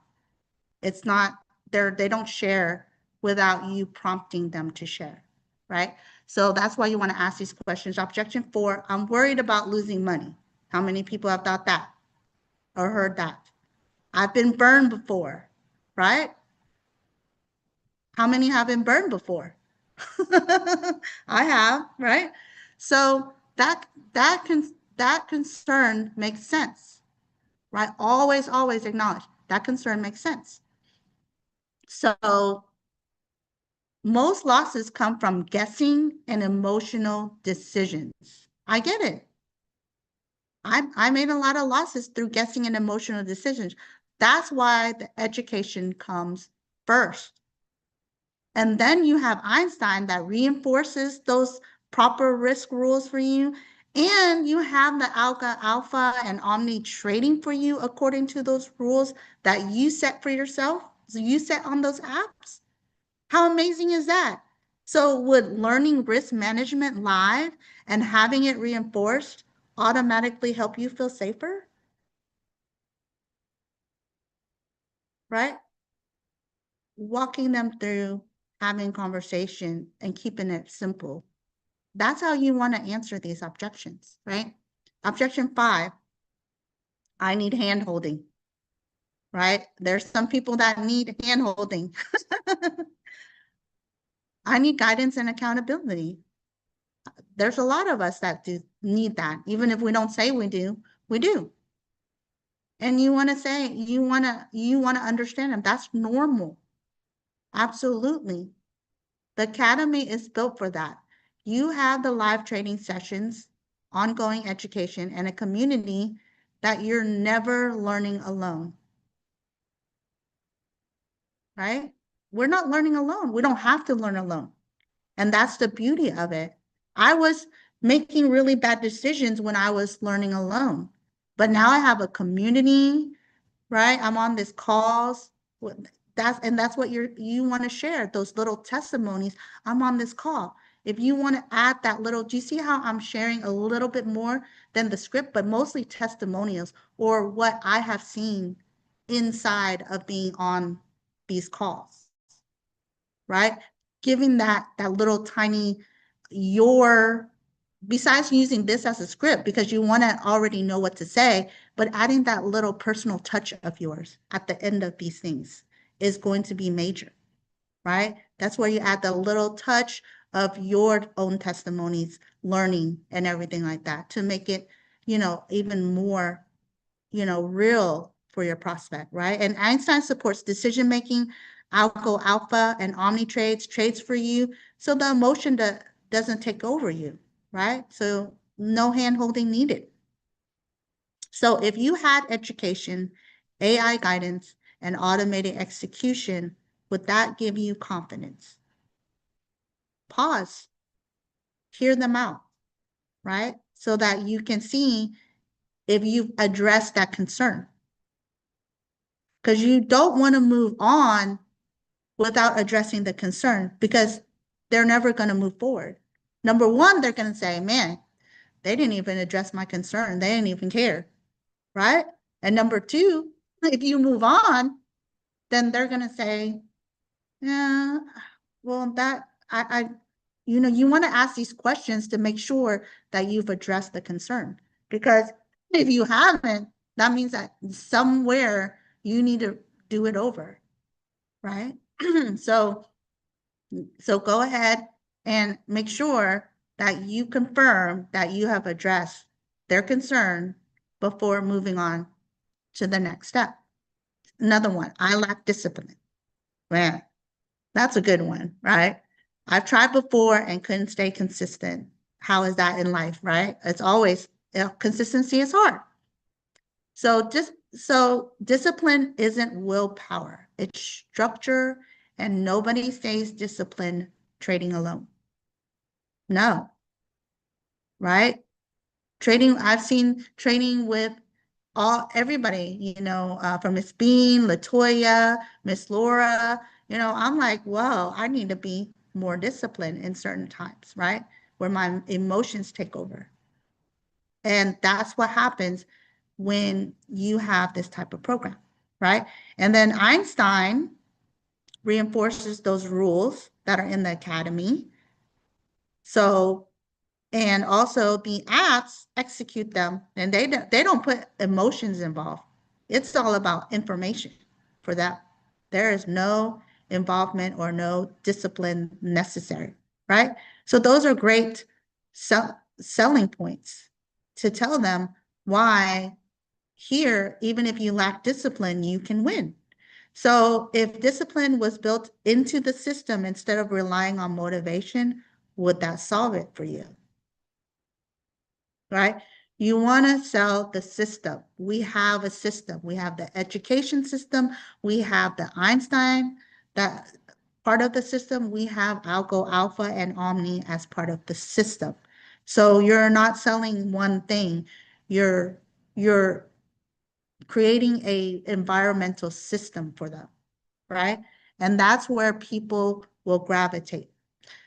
It's not, they don't share without you prompting them to share, right? So that's why you want to ask these questions. Objection 4, I'm worried about losing money. How many people have thought that or heard that? I've been burned before, right? How many have been burned before? I have, right? So that concern makes sense, right? Always acknowledge that concern makes sense. So most losses come from guessing and emotional decisions. I get it. I made a lot of losses through guessing and emotional decisions. That's why the education comes first. And then you have Einstein that reinforces those proper risk rules for you. And you have the alpha and omni trading for you according to those rules that you set for yourself. So you set on those apps. How amazing is that? So would learning risk management live and having it reinforced automatically help you feel safer? Right? Walking them through, having conversation and keeping it simple. That's how you want to answer these objections, right? Objection 5, I need hand-holding, right? There's some people that need hand-holding. I need guidance and accountability. There's a lot of us that do need that. Even if we don't say we do, we do. And you want to say, you want to understand them. That's normal. Absolutely. The Academy is built for that. You have the live training sessions, ongoing education, and a community that you're never learning alone. Right? We're not learning alone. We don't have to learn alone. And that's the beauty of it. I was making really bad decisions when I was learning alone, but now I have a community, right? I'm on this calls. That's what you want to share, those little testimonies. I'm on this call. If you want to add that little, do you see how I'm sharing a little bit more than the script, but mostly testimonials or what I have seen inside of being on these calls, right? Giving that little tiny, besides using this as a script because you want to already know what to say, but adding that little personal touch of yours at the end of these things is going to be major, right? That's where you add the little touch of your own testimonies, learning and everything like that to make it, even more, real for your prospect, right? And Einstein supports decision-making, Alco Alpha and Omni trades for you. So the emotion doesn't take over you, right? So no hand-holding needed. So if you had education, AI guidance, and automated execution, would that give you confidence? Pause, hear them out, right? So that you can see if you've addressed that concern. Because you don't want to move on without addressing the concern because they're never going to move forward. Number one, they're going to say, man, they didn't even address my concern. They didn't even care, right? And number two, if you move on, then they're going to say, yeah, well, you want to ask these questions to make sure that you've addressed the concern. Because if you haven't, that means that somewhere you need to do it over, right? So go ahead and make sure that you confirm that you have addressed their concern before moving on to the next step. Another one, I lack discipline. Man, that's a good one, right? I've tried before and couldn't stay consistent. How is that in life, right? It's always, consistency is hard. So discipline isn't willpower. It's structure, and nobody stays disciplined trading alone. No. Right? I've seen training with everybody, from Miss Bean, Latoya, Miss Laura, I'm like, whoa, I need to be more disciplined in certain times, right? Where my emotions take over. And that's what happens when you have this type of program, right? And then Einstein reinforces those rules that are in the academy. So, and also the apps execute them, and they don't put emotions involved. It's all about information for that. There is no involvement or no discipline necessary, right? So those are great selling points to tell them why here, even if you lack discipline, you can win. So if discipline was built into the system instead of relying on motivation, would that solve it for you? Right? You want to sell the system. We have a system. We have the education system. We have the Einstein, that part of the system. We have Algo Alpha and Omni as part of the system. So you're not selling one thing. You're creating a environmental system for them, right? And that's where people will gravitate.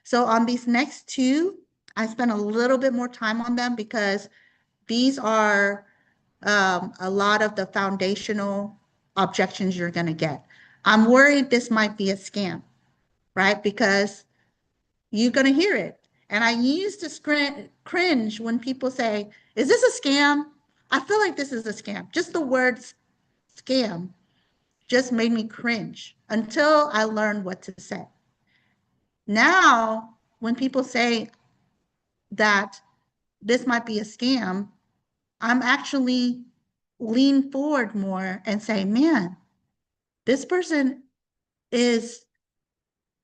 So on these next two, I spent a little bit more time on them because these are a lot of the foundational objections you're going to get. I'm worried this might be a scam, right? Because you're going to hear it. And I used to cringe when people say, is this a scam? I feel like this is a scam. Just the word scam just made me cringe until I learned what to say. Now, when people say that this might be a scam, I'm actually lean forward more and say, man, this person is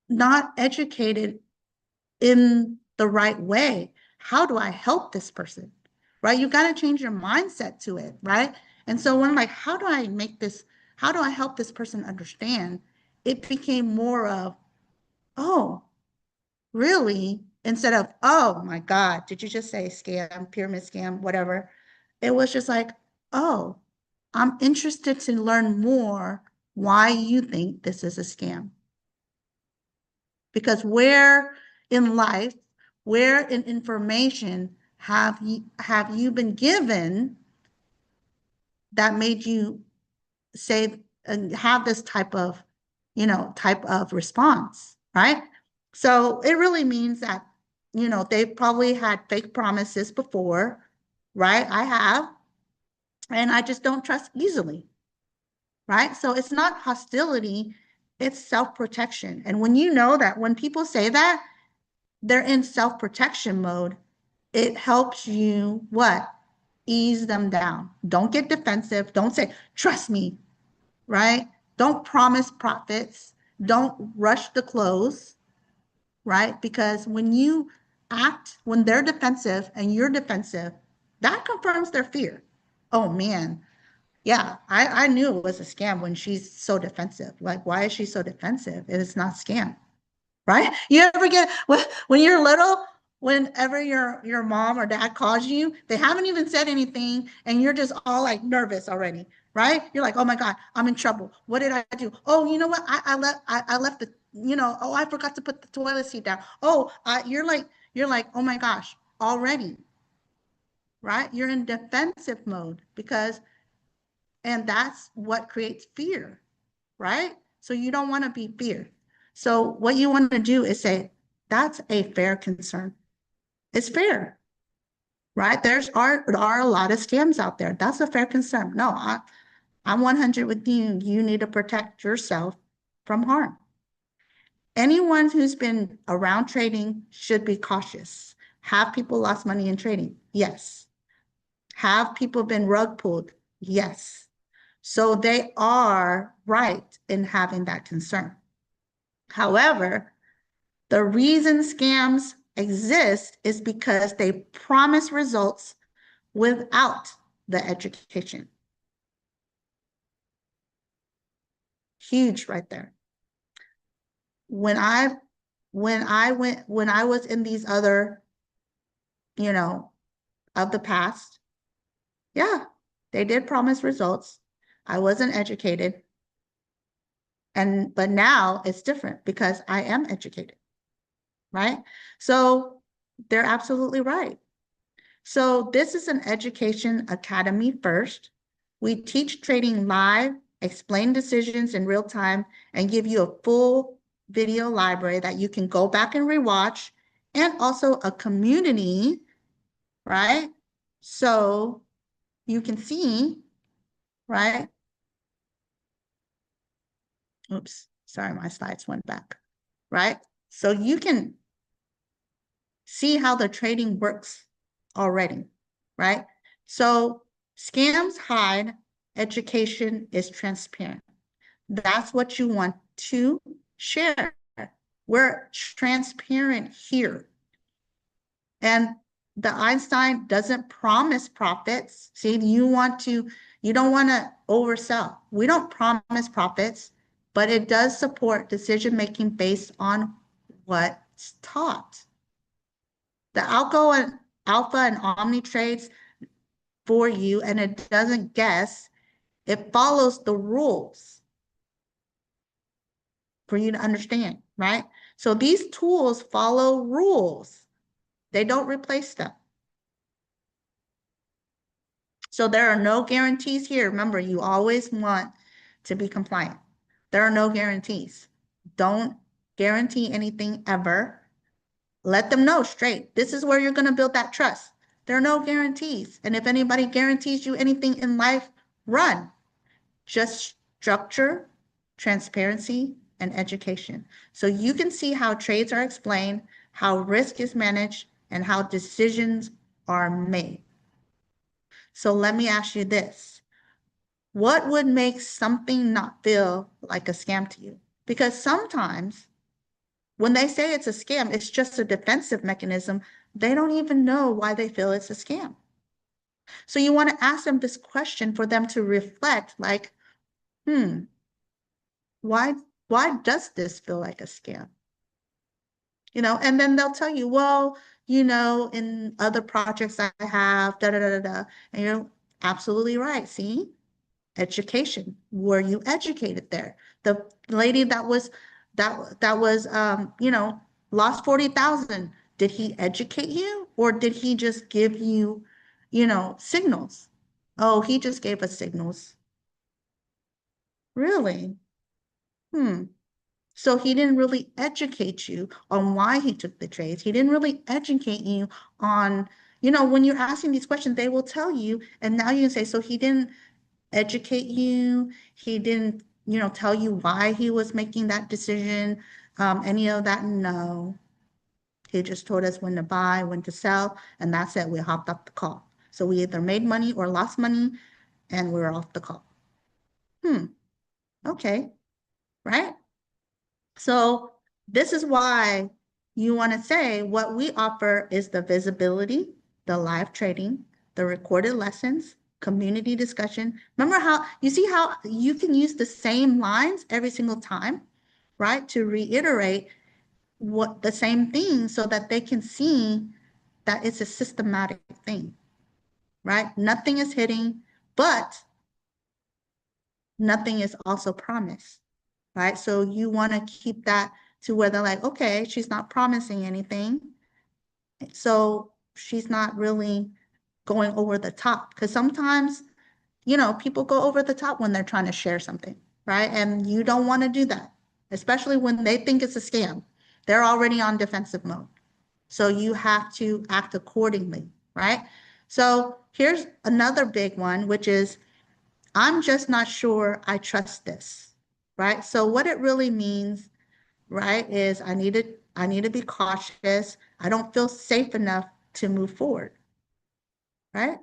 not educated in the right way. How do I help this person? Right? You got to change your mindset to it, right? And so when I'm like, how do I help this person understand? It became more of, oh, really? Instead of, oh my God, did you just say scam, pyramid scam, whatever? It was just like, oh, I'm interested to learn more why you think this is a scam. Because where in life, where in information have you been given that made you say and have this type of response, right? So it really means that, they probably had fake promises before, right? I have, and I just don't trust easily, right? So it's not hostility, it's self-protection. And when you know that when people say that, they're in self-protection mode, it helps you what? Ease them down. Don't get defensive. Don't say, trust me, right? Don't promise profits. Don't rush the close, right? Because when you act, when they're defensive and you're defensive, that confirms their fear. Oh man, yeah, I knew it was a scam when she's so defensive. Like, why is she so defensive? It is not scam, right? You ever get, when you're little, whenever your mom or dad calls you, they haven't even said anything and you're just all like nervous already, right? You're like, oh my God, I'm in trouble. What did I do? Oh, you know what? I left the, oh, I forgot to put the toilet seat down. Oh, you're like, oh my gosh, already, right? You're in defensive mode and that's what creates fear, right? So you don't want to be feared. So what you want to do is say, that's a fair concern. It's fair, right? There are a lot of scams out there. That's a fair concern. No, I'm 100 with you. You need to protect yourself from harm. Anyone who's been around trading should be cautious. Have people lost money in trading? Yes. Have people been rug pulled? Yes. So they are right in having that concern. However, the reason scams exist is because they promise results without the education. Huge right there. When I was in these other you know, of the past. Yeah, they did promise results. I wasn't educated. But now it's different because I am educated, right? So they're absolutely right. So this is an education academy first. We teach trading live, explain decisions in real time, and give you a full video library that you can go back and rewatch, and also a community, right? So you can see, right? Oops, sorry, my slides went back, right? So you can see how the trading works already, right? So scams hide, education is transparent. That's what you want to share. We're transparent here. And the Einstein doesn't promise profits. See, you don't want to oversell. We don't promise profits, but it does support decision-making based on what's taught. The alpha and omni trades for you, and it doesn't guess. It follows the rules for you to understand, right? So these tools follow rules. They don't replace them. So there are no guarantees here. Remember, you always want to be compliant. There are no guarantees. Don't guarantee anything ever. Let them know straight. This is where you're going to build that trust. There are no guarantees. And if anybody guarantees you anything in life, run. Just structure, transparency, and education. So you can see how trades are explained, how risk is managed, and how decisions are made. So let me ask you this. What would make something not feel like a scam to you? Because sometimes when they say it's a scam, it's just a defensive mechanism. They don't even know why they feel it's a scam. So you want to ask them this question for them to reflect like, why does this feel like a scam? You know, and then they'll tell you, well, you know, in other projects I have, da da da da da. And you're absolutely right. See, education. Were you educated there? The lady that was you know, lost 40,000. Did he educate you, or did he just give you, you know, signals? Oh, he just gave us signals. Really? So he didn't really educate you on why he took the trades. He didn't really educate you on, you know, when you're asking these questions, they will tell you, and now you can say, so he didn't educate you. He didn't, you know, tell you why he was making that decision, any of that. No, he just told us when to buy, when to sell, and that's it. We hopped off the call. So we either made money or lost money, and we were off the call. Okay, right? So this is why you want to say what we offer is the visibility, the live trading, the recorded lessons, community discussion. Remember how you see how you can use the same lines every single time, right? To reiterate what the same thing so that they can see that it's a systematic thing, right? Nothing is hitting, but nothing is also promised, right? So you want to keep that to where they're like, okay, she's not promising anything. So she's not really going over the top, because sometimes, you know, people go over the top when they're trying to share something, right? And you don't want to do that, especially when they think it's a scam. They're already on defensive mode. So you have to act accordingly, right? So here's another big one, which is, I'm just not sure I trust this, right? So what it really means, right, is I need to be cautious. I don't feel safe enough to move forward, right?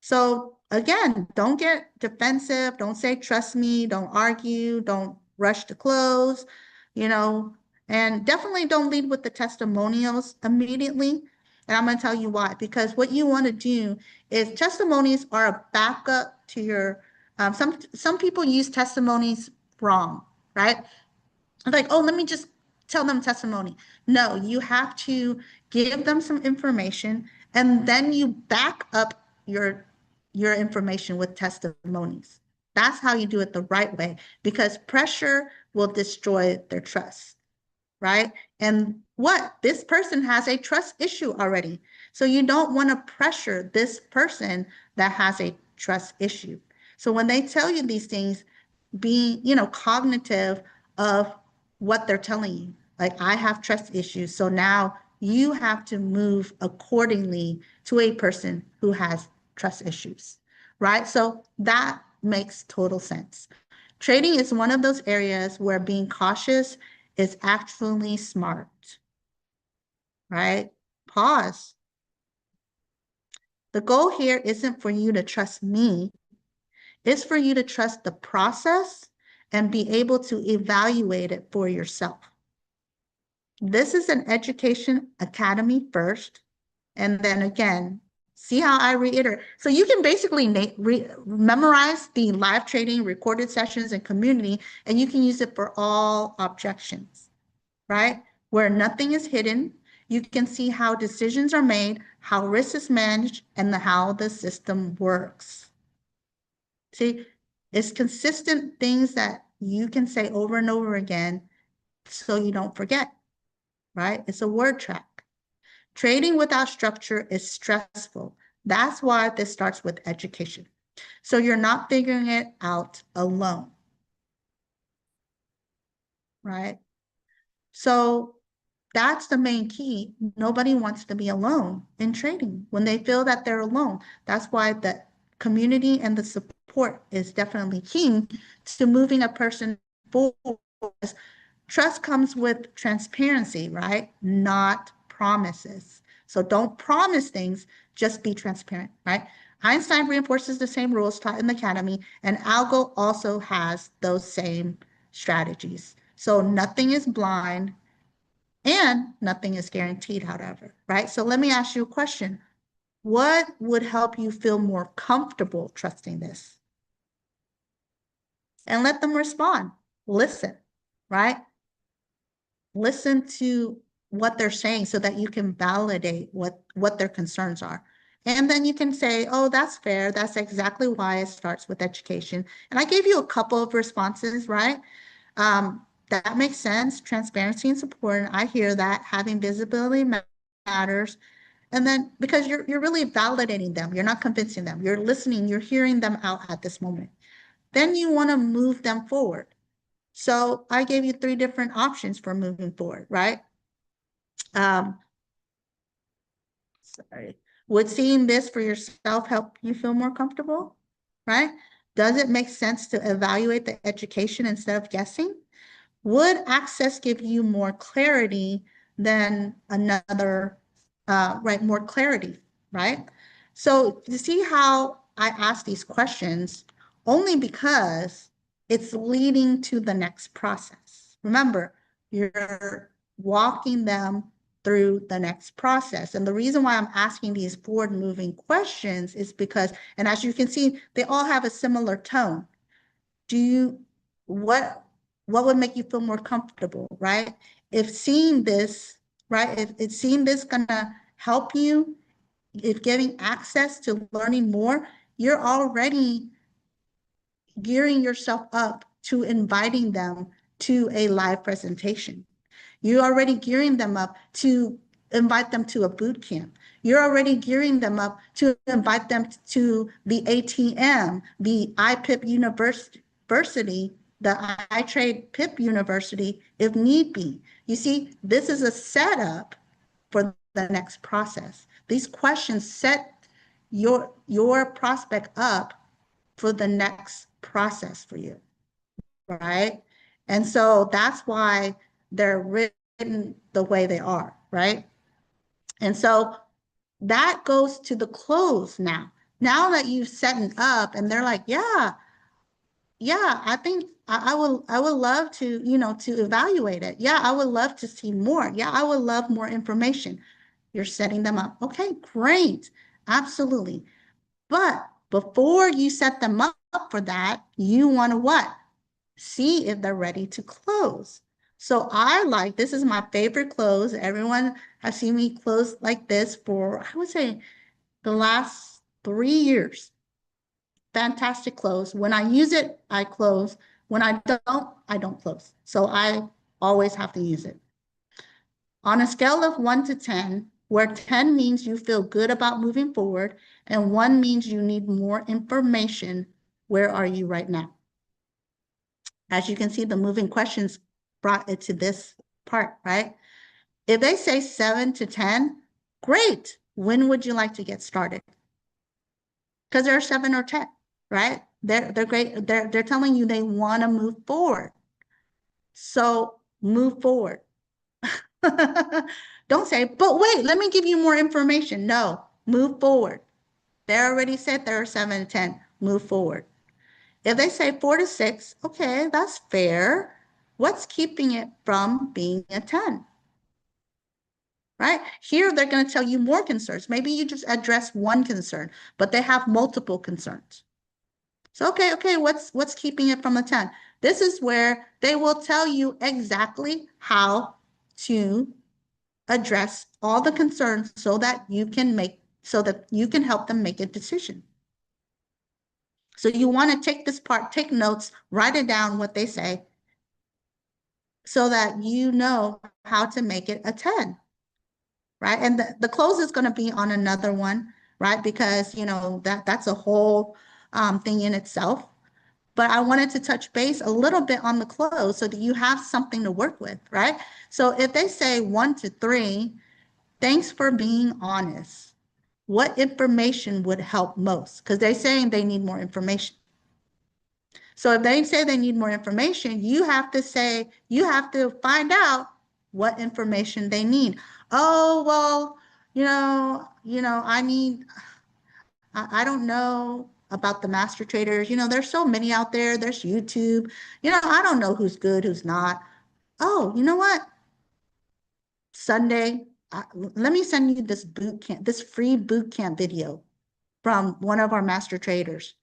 So again, don't get defensive. Don't say, trust me. Don't argue. Don't rush to close, you know, and definitely don't lead with the testimonials immediately. And I'm going to tell you why, because what you want to do is testimonies are a backup to your, some people use testimonies wrong, right? Like, oh, let me just tell them testimony. No, you have to give them some information And then you back up your information with testimonies. That's how you do it the right way, because pressure will destroy their trust, right? And this person has a trust issue already. So you don't want to pressure this person that has a trust issue. So when they tell you these things, be, cognitive of what they're telling you. Like, I have trust issues, so now you have to move accordingly to a person who has trust issues, right? So that makes total sense. Trading is one of those areas where being cautious is actually smart, right? Pause. The goal here isn't for you to trust me. It's for you to trust the process and be able to evaluate it for yourself. This is an education academy first, and then again, see how I reiterate. So you can basically memorize the live trading, recorded sessions, and community, and you can use it for all objections, right? Where nothing is hidden, you can see how decisions are made, how risk is managed, and how the system works. See, it's consistent things that you can say over and over again so you don't forget, right? It's a word track. Trading without structure is stressful. That's why this starts with education. So you're not figuring it out alone, right? So that's the main key. Nobody wants to be alone in trading when they feel that they're alone. That's why the community and the support is definitely key to moving a person forward. Trust comes with transparency, right? Not promises. So don't promise things, just be transparent, right? Einstein reinforces the same rules taught in the academy, and Algo also has those same strategies. So nothing is blind and nothing is guaranteed, however, right? So let me ask you a question. What would help you feel more comfortable trusting this? And let them respond. Listen, right? Listen to what they're saying so that you can validate what their concerns are. And then you can say, oh, that's fair. That's exactly why it starts with education. And I gave you a couple of responses, right? That makes sense. Transparency and support. And I hear that. Having visibility matters. And then because you're really validating them, you're not convincing them. You're listening, you're hearing them out at this moment. Then you want to move them forward. So I gave you 3 different options for moving forward, right? Would seeing this for yourself help you feel more comfortable, right? Does it make sense to evaluate the education instead of guessing? Would access give you more clarity than another, right? More clarity, right? So you see how I ask these questions only because it's leading to the next process. Remember, you're walking them through the next process. And the reason why I'm asking these forward-moving questions is because, and as you can see, they all have a similar tone. What would make you feel more comfortable, right? If seeing this, right, if seeing this gonna help you, if giving access to learning more, you're already gearing yourself up to inviting them to a live presentation. You're already gearing them up to invite them to a boot camp. You're already gearing them up to invite them to the ATM, the iPIP University, the iTrade PIP University, if need be. You see, this is a setup for the next process. These questions set your prospect up for the next process for you, right? And so that's why they're written the way they are, right? And so that goes to the close now. Now that you've set it up and they're like, yeah, I think I would love to, to evaluate it. Yeah, I would love to see more. Yeah, I would love more information. You're setting them up. Okay, great. Absolutely. But before you set them up for that, you want to what? See if they're ready to close. So this is my favorite close. Everyone has seen me close like this for, I would say, the last 3 years. Fantastic close. When I use it, I close. When I don't close. So I always have to use it. On a scale of 1 to 10, where 10 means you feel good about moving forward and 1 means you need more information, where are you right now? As you can see, the moving questions brought it to this part, right? If they say 7 to 10, great. When would you like to get started? Because they're 7 or 10, right? They're great. They're telling you they want to move forward. So move forward. Don't say, but wait, let me give you more information. No, move forward. They already said they're 7 to 10. Move forward. If they say 4 to 6, okay, that's fair. What's keeping it from being a 10? Right? Here, they're going to tell you more concerns. Maybe you just address one concern, but they have multiple concerns. So, okay, what's keeping it from a 10? This is where they will tell you exactly how to address all the concerns so that you can help them make a decision. So you want to take this part, take notes, write it down what they say so that you know how to make it a 10, right? And the close is going to be on another one, right? Because, you know, that's a whole thing in itself. But I wanted to touch base a little bit on the close so that you have something to work with, right? So if they say 1 to 3, thanks for being honest. What information would help most? Because they're saying they need more information. So if they say they need more information, you have to find out what information they need. Oh, well, I don't know about the master traders. There's so many out there. There's YouTube. I don't know who's good, who's not. Oh, you know what? Sunday, let me send you this free boot camp video from one of our master traders.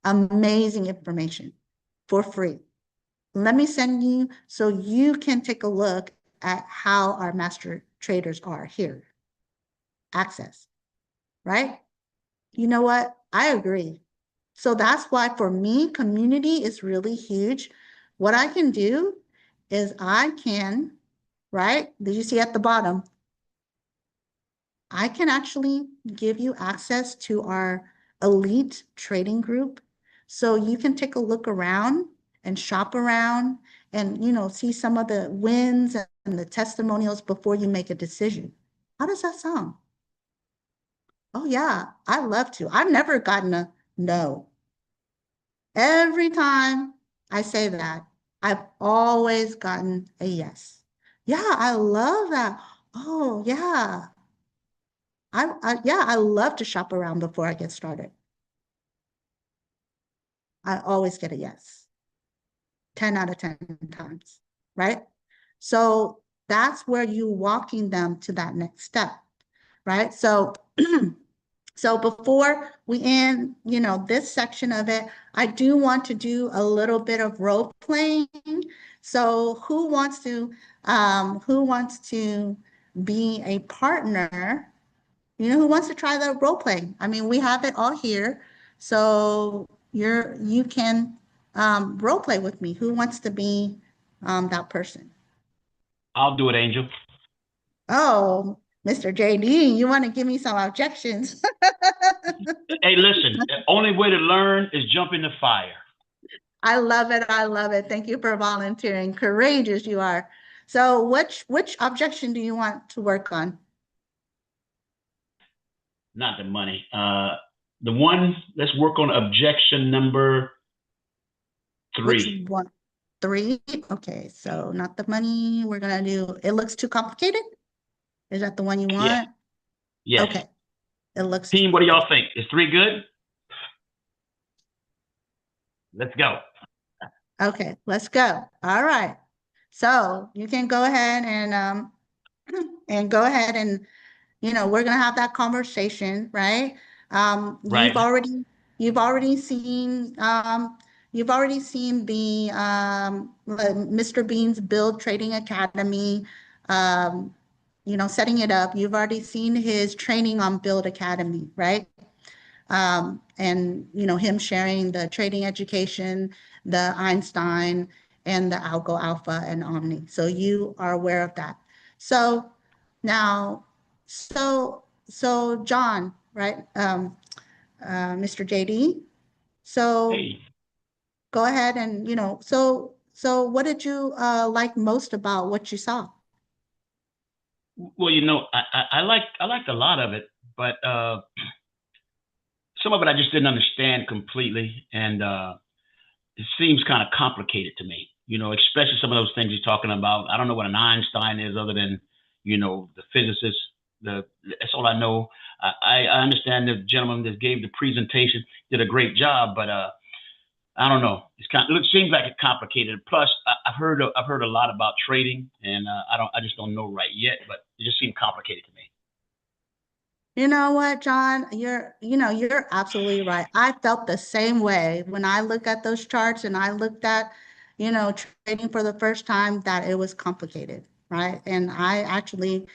Amazing information for free. Let me send you so you can take a look at how our master traders are here. Access, right? You know what? I agree. So that's why for me, community is really huge. What I can do is right? Did you see at the bottom? I can actually give you access to our elite trading group. So you can take a look around and shop around and, see some of the wins and the testimonials before you make a decision. How does that sound? Oh yeah, I love to. I've never gotten a no. Every time I say that, I've always gotten a yes. Yeah, I love that. Oh yeah. I love to shop around before I get started. I always get a yes. 10 out of 10 times, right? So that's where you're walking them to that next step, right? So, so before we end, this section of it, I do want to do a little bit of role playing. So who wants to be a partner? Who wants to try the role play? I mean, we have it all here. So you can role play with me. Who wants to be that person? I'll do it, Angel. Oh, Mr. JD, you want to give me some objections? Hey, listen, the only way to learn is jump in the fire. I love it. I love it. Thank you for volunteering. Courageous you are. So which objection do you want to work on? Not the money. The one, let's work on objection number 3. Which one? 3? Okay, so not the money. We're going to do, it looks too complicated? Is that the one you want? Yes. Okay. It looks. Team, what do y'all think? Is 3 good? Let's go. Okay, let's go. All right. So you can go ahead and go ahead and, we're going to have that conversation, right? Right. You've already seen, You've already seen the Mr. Bean's Build Trading Academy, setting it up. You've already seen his training on Build Academy, right? And him sharing the trading education, the Einstein, and the Algo Alpha and Omni. So you are aware of that. So now, so John, right? Mr. JD. So Hey. go ahead and, so what did you like most about what you saw? Well, I liked a lot of it, but some of it I just didn't understand completely, and it seems kind of complicated to me. Especially some of those things you're talking about. I don't know what an Einstein is, other than the physicist. That's all I know. I understand the gentleman that gave the presentation did a great job, but I don't know. It seems like it's complicated. Plus, I've heard a lot about trading, and I just don't know right yet. But it just seemed complicated to me. You know what, John? You're absolutely right. I felt the same way when I look at those charts and I looked at, trading for the first time, that it was complicated, right? And I actually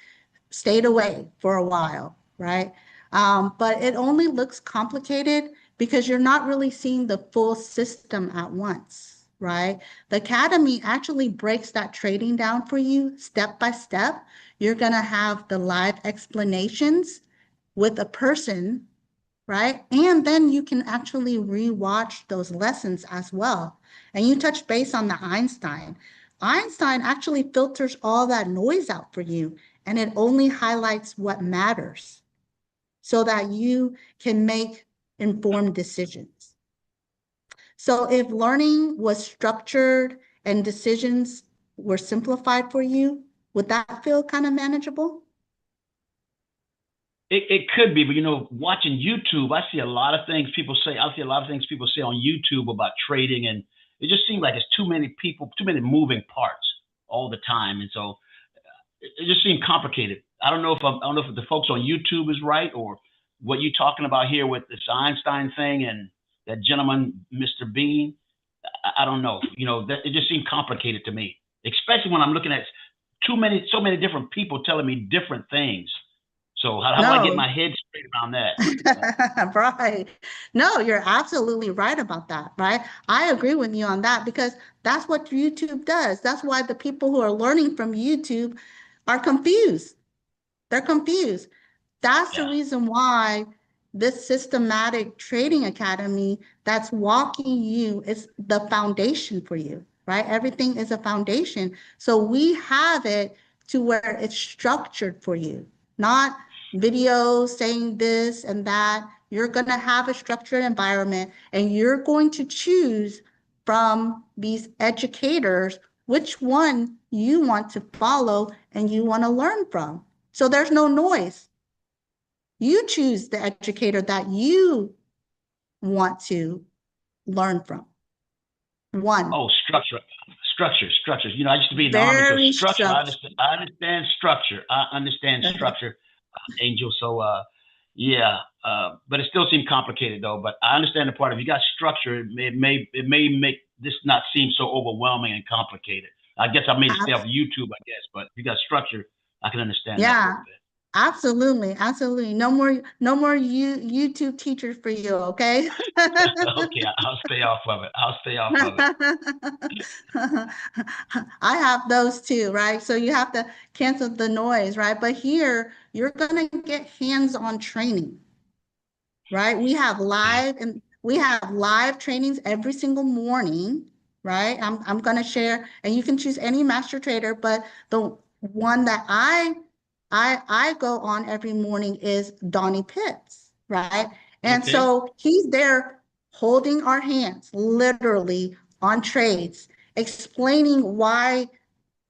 stayed away for a while, right? But it only looks complicated because you're not really seeing the full system at once, right? The Academy actually breaks that trading down for you step by step. You're gonna have the live explanations with a person, right? And then you can actually rewatch those lessons as well. And you touch base on the Einstein. Einstein actually filters all that noise out for you, and it only highlights what matters so that you can make informed decisions. So if learning was structured and decisions were simplified for you, would that feel kind of manageable? It could be, but watching YouTube, I see a lot of things people say. I see a lot of things people say on YouTube about trading, and it just seems like it's too many people, too many moving parts all the time, and so it just seemed complicated. I don't know if the folks on YouTube is right, or what you're talking about here with this Einstein thing and that gentleman, Mr. Bean. I don't know. It just seemed complicated to me, especially when I'm looking at so many different people telling me different things. So how do I get my head straight around that? Right. No, you're absolutely right about that, right? I agree with you on that, because that's what YouTube does. That's why the people who are learning from YouTube are confused. They're confused. That's the reason why this systematic trading academy that's walking you is the foundation for you, right? Everything is a foundation. So we have it to where it's structured for you, not videos saying this and that. You're going to have a structured environment, and you're going to choose from these educators which one you want to follow and you want to learn from. So there's no noise. You choose the educator that you want to learn from. One. Oh, structures. I used to be in the Very Army, so structure. I structured. understand structure. I understand structure, Angel. So, but it still seemed complicated though. But I understand the part of you got structure. It may make this not seem so overwhelming and complicated. I guess I made it stay off YouTube, I guess. But if you got structure, I can understand that a little bit. Absolutely, absolutely. No more YouTube teachers for you, okay? Okay, I'll stay off of it. I have those too, right? So you have to cancel the noise, right? But here you're gonna get hands-on training, right? We have live trainings every single morning, right? I'm gonna share, and you can choose any master trader, but the one that I go on every morning is Donnie Pitts, right? And so he's there holding our hands, literally on trades, explaining why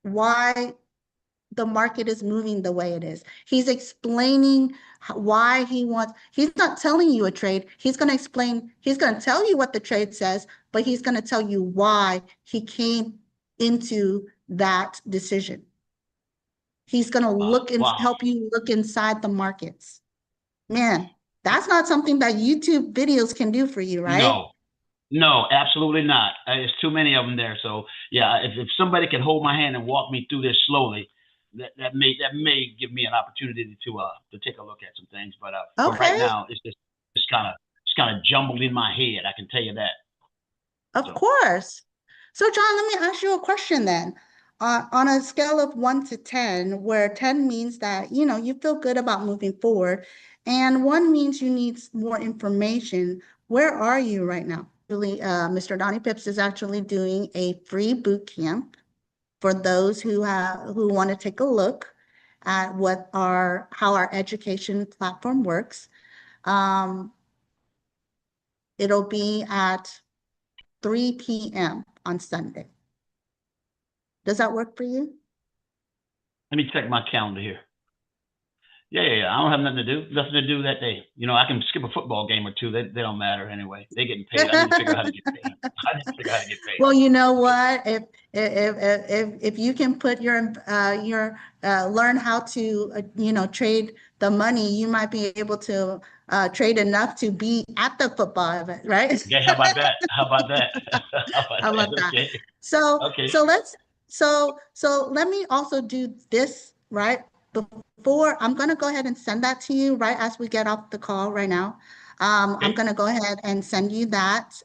the market is moving the way it is. He's explaining why he's not telling you a trade. He's going to tell you what the trade says, but he's going to tell you why he came into that decision. He's going to help you look inside the markets. Man, that's not something that YouTube videos can do for you, right? No, absolutely not. There's too many of them there. So yeah, if somebody can hold my hand and walk me through this slowly, that may give me an opportunity to take a look at some things. But for right Okay, now, it's kind of jumbled in my head. I can tell you that. of So course. So John, let me ask you a question then. On a scale of 1 to 10, where 10 means that, you know, you feel good about moving forward, and 1 means you need more information, where are you right now? Really, Mr. Donnie Pips is actually doing a free boot camp for those who want to take a look at how our education platform works. It'll be at 3 p.m. on Sunday. Does that work for you? let me check my calendar here. Yeah. I don't have nothing to do that day. You know, I can skip a football game or two. They don't matter anyway. They getting paid. I need to figure out how to get paid. I need to figure out how to get paid. Well, you know what? If you can put your learn how to trade the money, you might be able to trade enough to be at the football event, right? Okay, how about that? How about that? How about that? Okay. So Okay. so let me also do this, right? Before I'm gonna go ahead and send that to you right as we get off the call right now. I'm gonna go ahead and send you that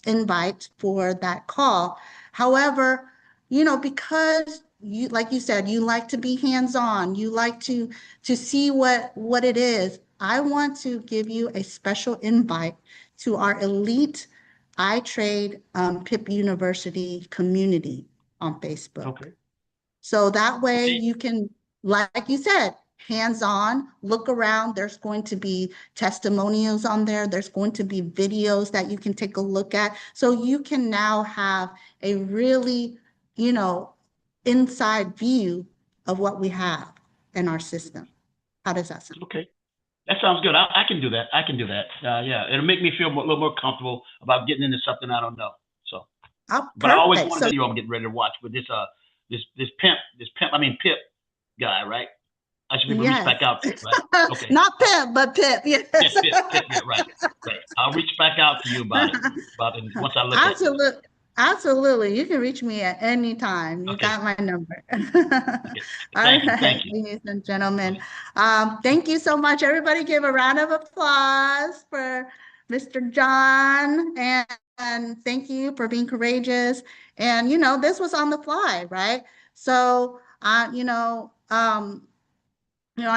invite for that call. However, you know, because you, like you said, you like to be hands-on, you like to see what it is. I want to give you a special invite to our elite iTrade PIP University community on Facebook. Okay. So that way you can, like you said, hands-on, look around. There's going to be testimonials on there. There's going to be videos that you can take a look at. So you can now have a really, you know, inside view of what we have in our system. How does that sound? Okay. That sounds good. I can do that. I can do that. Yeah, it'll make me feel a little more comfortable about getting into something I don't know. So, Oh, but I always perfect. wanted So to know I'm getting ready to watch with this Pip guy, right? I should be able to reach yes. back out to, right? Okay. Not Pip, but Pip. Yes. Pip, yeah, right. I'll reach back out to you about it once I look at it. Absolutely. Absolutely. You can reach me at any time. You Okay. got my number. Okay. All Thank you. right, Thank you. ladies and gentlemen. Thank you so much. Everybody give a round of applause for Mr. John, and thank you for being courageous. And, you know, this was on the fly, right? So, I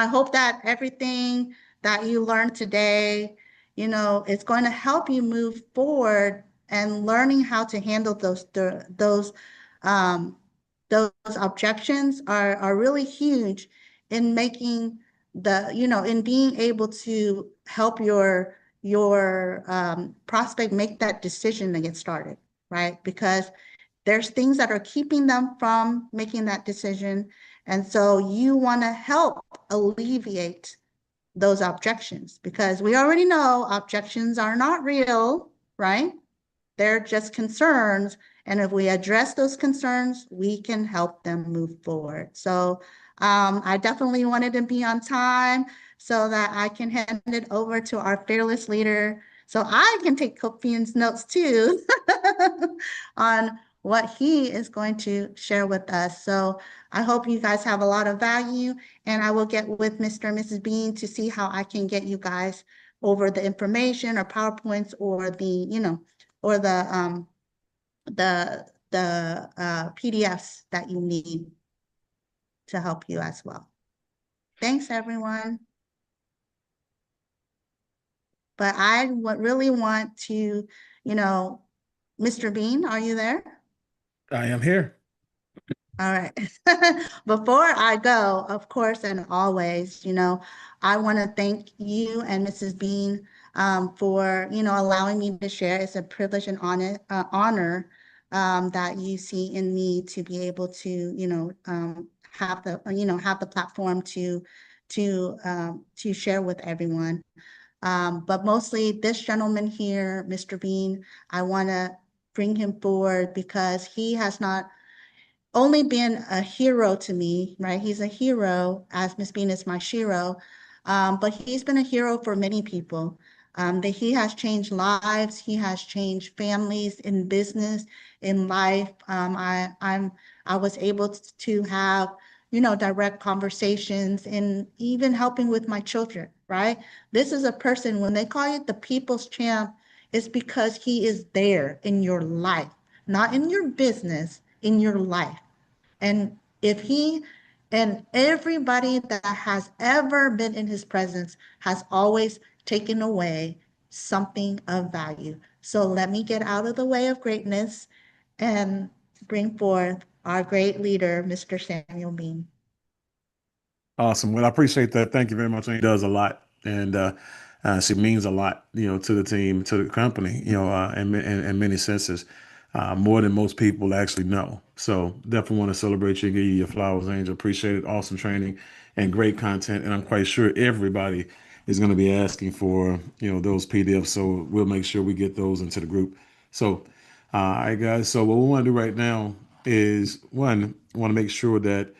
hope that everything that you learned today, you know, is going to help you move forward and learning how to handle those objections are really huge in making in being able to help your prospect make that decision to get started, right? Because there's things that are keeping them from making that decision. And so you want to help alleviate those objections, because we already know objections are not real, right? They're just concerns. And if we address those concerns, we can help them move forward. So I definitely wanted to be on time so that I can hand it over to our fearless leader, so I can take copious notes too on what he is going to share with us. So I hope you guys have a lot of value, and I will get with Mr. and Mrs. Bean to see how I can get you guys over the information or PowerPoints or the PDFs that you need to help you as well. Thanks, everyone. But I really want to, Mr. Bean, are you there? I am here. All right. Before I go, of course, and always, I want to thank you and Mrs. Bean for, allowing me to share. It's a privilege and honor that you see in me to be able to, have the platform to share with everyone. But mostly this gentleman here, Mr. Bean, I want to bring him forward because he has not only been a hero to me, right? He's a hero, as Miss Bean is my shero, but he's been a hero for many people. that he has changed lives. He has changed families in business, in life. I was able to have, direct conversations and even helping with my children, right? This is a person, when they call you the people's champ, it's because he is there in your life, not in your business, in your life. And if he and everybody that has ever been in his presence has always taken away something of value. So let me get out of the way of greatness and bring forth our great leader, Mr. Samuel Bean. Awesome. Well, I appreciate that. Thank you very much. She does a lot, and she means a lot, to the team, to the company, in many senses, more than most people actually know. So definitely want to celebrate you and give you your flowers, Angel. Appreciate it. Awesome training and great content, and I'm quite sure everybody is going to be asking for, those PDFs. So we'll make sure we get those into the group. So, all right, guys. So what we want to do right now is one, want to make sure that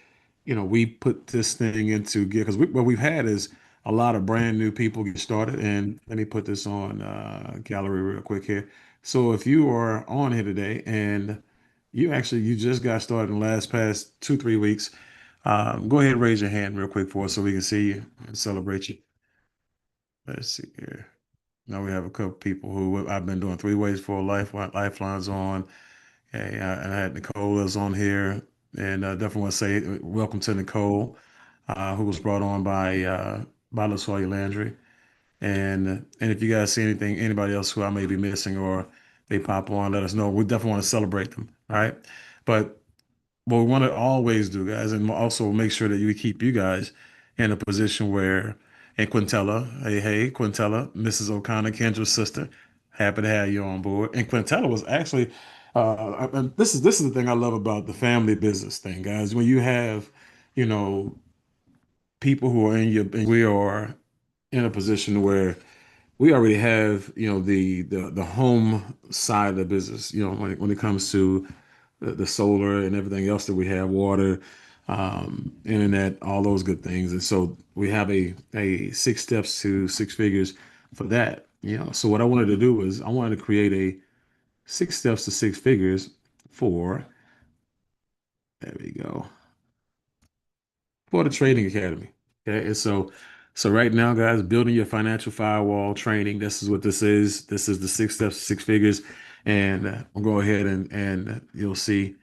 we put this thing into gear because what we've had is a lot of brand new people get started. And let me put this on gallery real quick here. So if you are on here today and you just got started in the past 2-3 weeks, go ahead and raise your hand real quick for us so we can see you and celebrate you. Let's see here. Now we have a couple people who I've been doing 3 ways for a Lifeline's on. Okay, and I had Nicole is on here. And definitely want to say welcome to Nicole, who was brought on by LaSoya Landry. And if you guys see anybody else who I may be missing or they pop on, let us know. We definitely want to celebrate them. All right. But what we want to always do, guys, and also make sure that you keep you guys in a position where, and Quintella, hey, Quintella, Mrs. O'Connor, Kendra's sister, happy to have you on board. And Quintella was actually, and this is the thing I love about the family business thing, guys. When you have, people who are we are in a position where we already have, the home side of the business, when it comes to the solar and everything else that we have, water, internet, all those good things. And so we have a 6 steps to 6 figures for that, So what I wanted to do is I wanted to create a 6 steps to 6 figures for, there we go, for the Trading Academy. Okay. And so right now, guys, building your financial firewall training, this is what this is. This is the 6 steps to 6 figures. And we'll go ahead and you'll see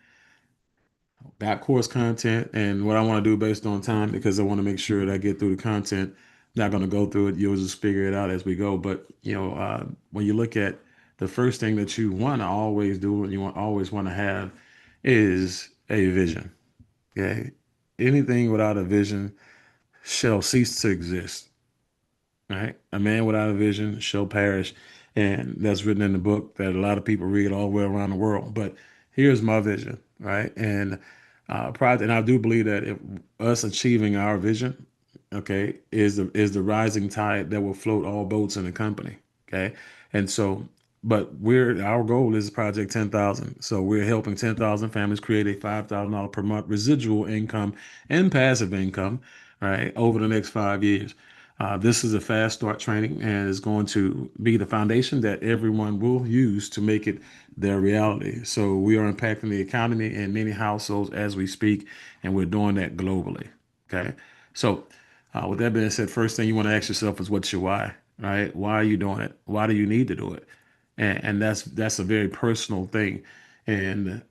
back course content and what I want to do based on time, because I want to make sure that I get through the content. Not going to go through it. You'll just figure it out as we go. But, when you look at the first thing that you want to always do and you always want to have is a vision. Okay. Anything without a vision shall cease to exist. Right? A man without a vision shall perish. And that's written in the book that a lot of people read all the way around the world. But here's my vision, right? And and I do believe that if us achieving our vision, okay, is the rising tide that will float all boats in the company. Okay. And so, but our goal is Project 10,000. So we're helping 10,000 families create a $5,000 per month residual income and passive income, right, over the next 5 years. This is a fast start training and is going to be the foundation that everyone will use to make it their reality. So we are impacting the economy in many households as we speak, and we're doing that globally. Okay. So with that being said, first thing you want to ask yourself is what's your why, right? Why are you doing it? Why do you need to do it? And that's a very personal thing. And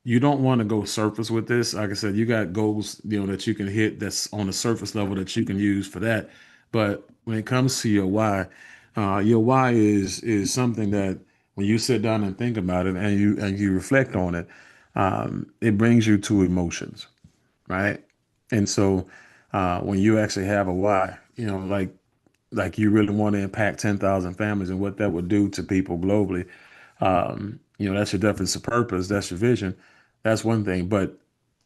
you don't want to go surface with this. Like I said, you got goals, that you can hit that's on the surface level that you can use for that. But when it comes to your why is something that when you sit down and think about it and you reflect on it, it brings you to emotions, right? And so when you actually have a why, like you really want to impact 10,000 families and what that would do to people globally, that's your definition of purpose, that's your vision. That's one thing. But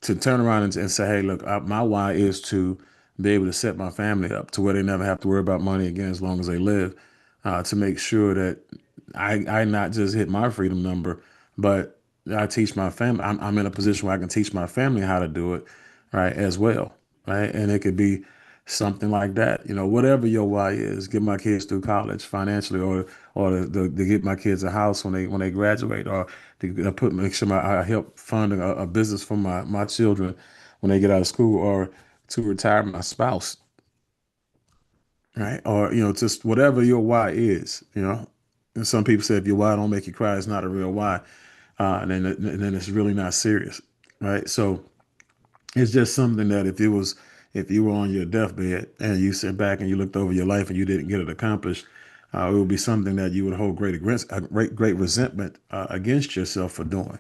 to turn around and say, hey, look, my why is to be able to set my family up to where they never have to worry about money again as long as they live, to make sure that I not just hit my freedom number, but I teach my family. I'm in a position where I can teach my family how to do it, right, as well, right? And it could be something like that. Whatever your why is, get my kids through college financially, or to get my kids a house when they graduate, or to make sure I help fund a business for my children when they get out of school, or to retire my spouse, right? Or just whatever your why is. And some people say if your why don't make you cry, it's not a real why, and then it's really not serious, right? So it's just something that if you were on your deathbed and you sit back and you looked over your life and you didn't get it accomplished, it would be something that you would hold great resentment against yourself for doing,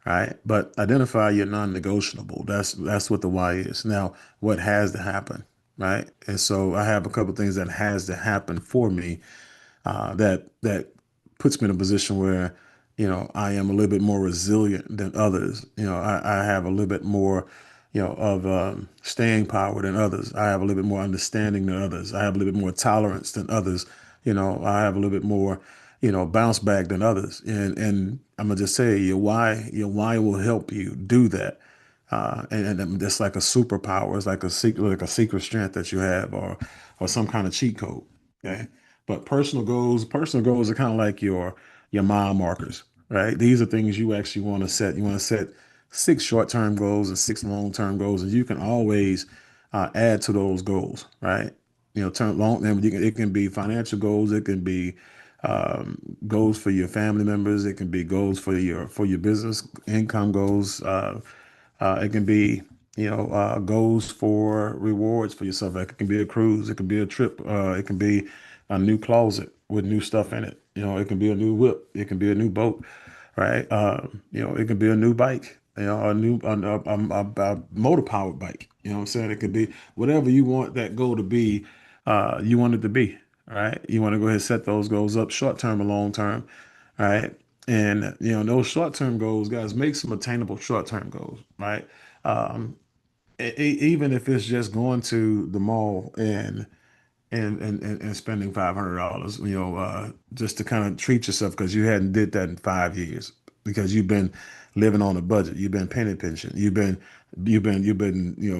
right? But identify your non-negotiable. That's what the why is. Now, what has to happen, right? And so I have a couple of things that has to happen for me, that puts me in a position where I am a little bit more resilient than others. I have a little bit more of staying power than others. I have a little bit more understanding than others. I have a little bit more tolerance than others. I have a little bit more bounce back than others. And I'm gonna just say your why will help you do that. And that's like a superpower. It's like a secret strength that you have, or some kind of cheat code. Okay. But personal goals are kind of like your mile markers, right? These are things you actually want to set. You want to set 6 short-term goals and 6 long-term goals, and you can always add to those goals, right? Term long. It can be financial goals. It can be goals for your family members. It can be goals for your business income goals. It can be goals for rewards for yourself. Like it can be a cruise. It can be a trip. It can be a new closet with new stuff in it. It can be a new whip. It can be a new boat, right? It can be a new bike. A new a motor powered bike. You know what I'm saying? It could be whatever you want that goal to be. You want it to be, right? You want to go ahead and set those goals up, short term and long term, right? And those short term goals, guys, make some attainable short term goals, right? Um, Even if it's just going to the mall and spending $500, just to kind of treat yourself because you hadn't did that in 5 years because you've been living on a budget, you've been penny pinching, you've been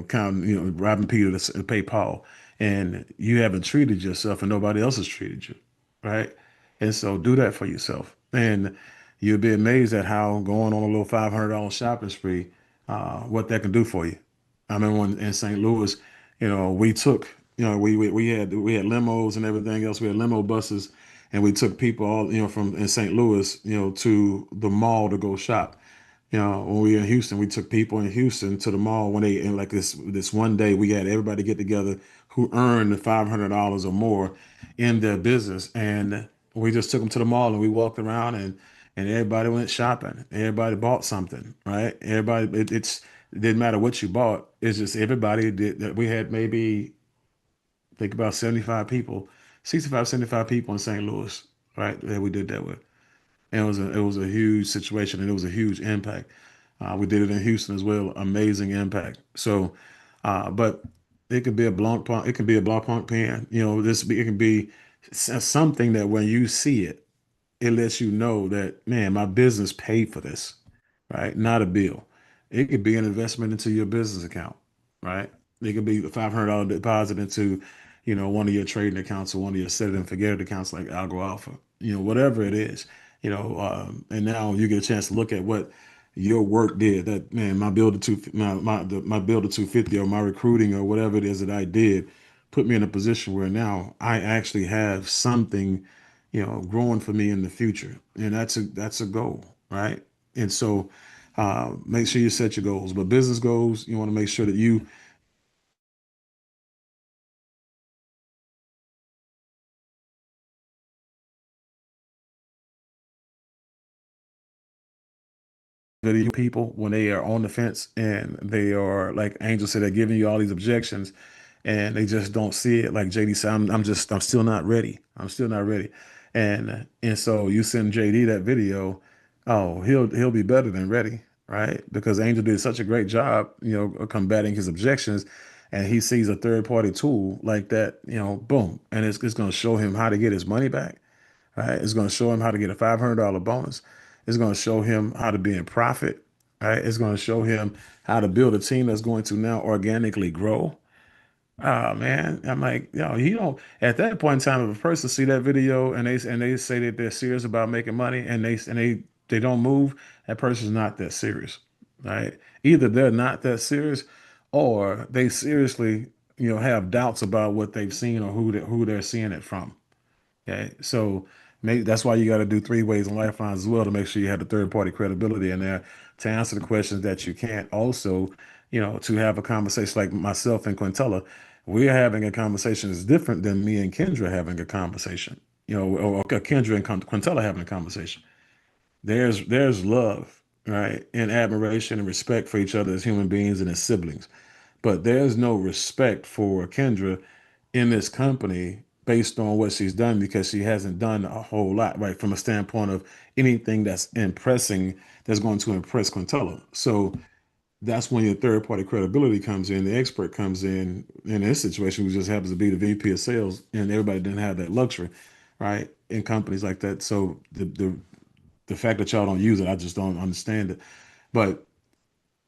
counting, robbing Peter to pay Paul, and you haven't treated yourself, and nobody else has treated you, right? And so do that for yourself, and you'll be amazed at how going on a little $500 shopping spree, what that can do for you. I remember when in St. Louis, we took, we had limos and everything else. We had limo buses, and we took people all, from in St. Louis, to the mall to go shop. When we were in Houston, we took people in Houston to the mall when they, and like this one day, we had everybody get together who earned the $500 or more in their business, and we just took them to the mall and we walked around and everybody went shopping. Everybody bought something, right? Everybody, it didn't matter what you bought. It's just everybody did that. We had maybe think about 75 people, 65, 75 people in St. Louis, right? That we did that with. And it was a huge situation and it was a huge impact. We did it in Houston as well. Amazing impact. So, but it could be a blanc it can be a blanc pen. It can be something that when you see it, it lets you know that, man, my business paid for this, right? Not a bill. It could be an investment into your business account, right? It could be a $500 deposit into, one of your trading accounts or one of your set it and forget it accounts like Algo Alpha, whatever it is, and now you get a chance to look at what your work did. That, man, my build to my build to 250 or my recruiting or whatever it is that I did put me in a position where now I actually have something, growing for me in the future. And that's a goal, right? And so make sure you set your goals. But business goals, you want to make sure that video people when they are on the fence and they are, like Angel said, they're giving you all these objections and they just don't see it. Like JD said, I'm still not ready. I'm still not ready. And so you send JD that video, oh, he'll be better than ready, right? Because Angel did such a great job, combating his objections, and he sees a third party tool like that, boom, and it's going to show him how to get his money back, right? It's going to show him how to get a $500 bonus. It's going to show him how to be in profit, right? It's going to show him how to build a team that's going to now organically grow, Oh man, I'm like, you don't. At that point in time, if a person see that video and they say that they're serious about making money and they don't move, that person's not that serious, right? Either they're not that serious, or they seriously, have doubts about what they've seen or who they're seeing it from. Okay, so maybe that's why you got to do three ways and lifelines as well to make sure you have the third party credibility in there to answer the questions that you can't. Also, to have a conversation like myself and Quintella, we're having a conversation that's different than me and Kendra having a conversation. Or Kendra and Quintella having a conversation. There's love, right, and admiration and respect for each other as human beings and as siblings. But there's no respect for Kendra in this company based on what she's done because she hasn't done a whole lot, right? From a standpoint of anything that's going to impress Quintella. So that's when your third party credibility comes in. The expert comes in this situation, who just happens to be the VP of sales, and everybody didn't have that luxury, right? In companies like that. So the fact that y'all don't use it, I just don't understand it. But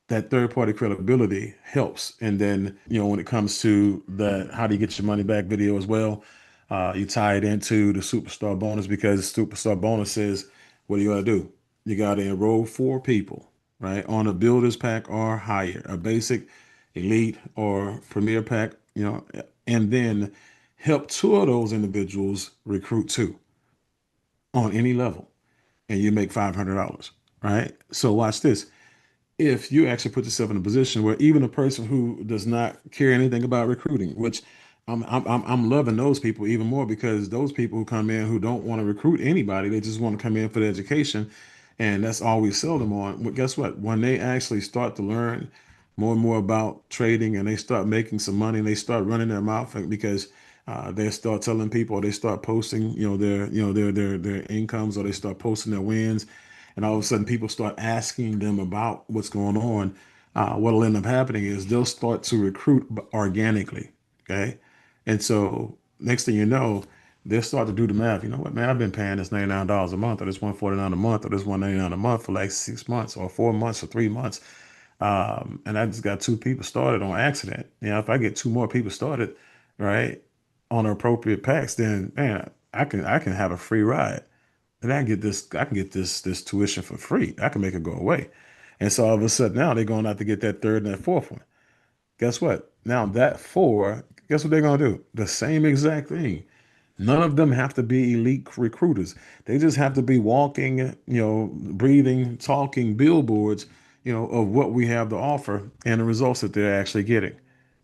that third party credibility helps. And then, when it comes to the how do you get your money back video as well, you tie it into the superstar bonus, because superstar bonus says, what do you got to do? You got to enroll 4 people, right, on a builder's pack or higher, a basic, elite, or premier pack, and then help 2 of those individuals recruit 2 on any level, and you make $500, right? So watch this. If you actually put yourself in a position where even a person who does not care anything about recruiting, which I'm loving those people even more, because those people who come in who don't want to recruit anybody, they just want to come in for the education, and that's all we sell them on. Well, guess what? When they actually start to learn more and more about trading, and they start making some money, and they start running their mouth, because they start telling people, or they start posting, their incomes, or they start posting their wins, and all of a sudden people start asking them about what's going on. What'll end up happening is they'll start to recruit organically. Okay. And so next thing you know, they'll start to do the math. You know what, man, I've been paying this $99 a month, or this $149 a month, or this $199 a month for like 6 months or 4 months or 3 months. And I just got 2 people started on accident. If I get 2 more people started, right, on appropriate packs, then man, I can have a free ride. And I can get this tuition for free. I can make it go away. And so all of a sudden now they're going out to get that third and that fourth one. Guess what? Now that 4, guess what they're gonna do? The same exact thing. None of them have to be elite recruiters. They just have to be walking, breathing, talking billboards, of what we have to offer and the results that they're actually getting.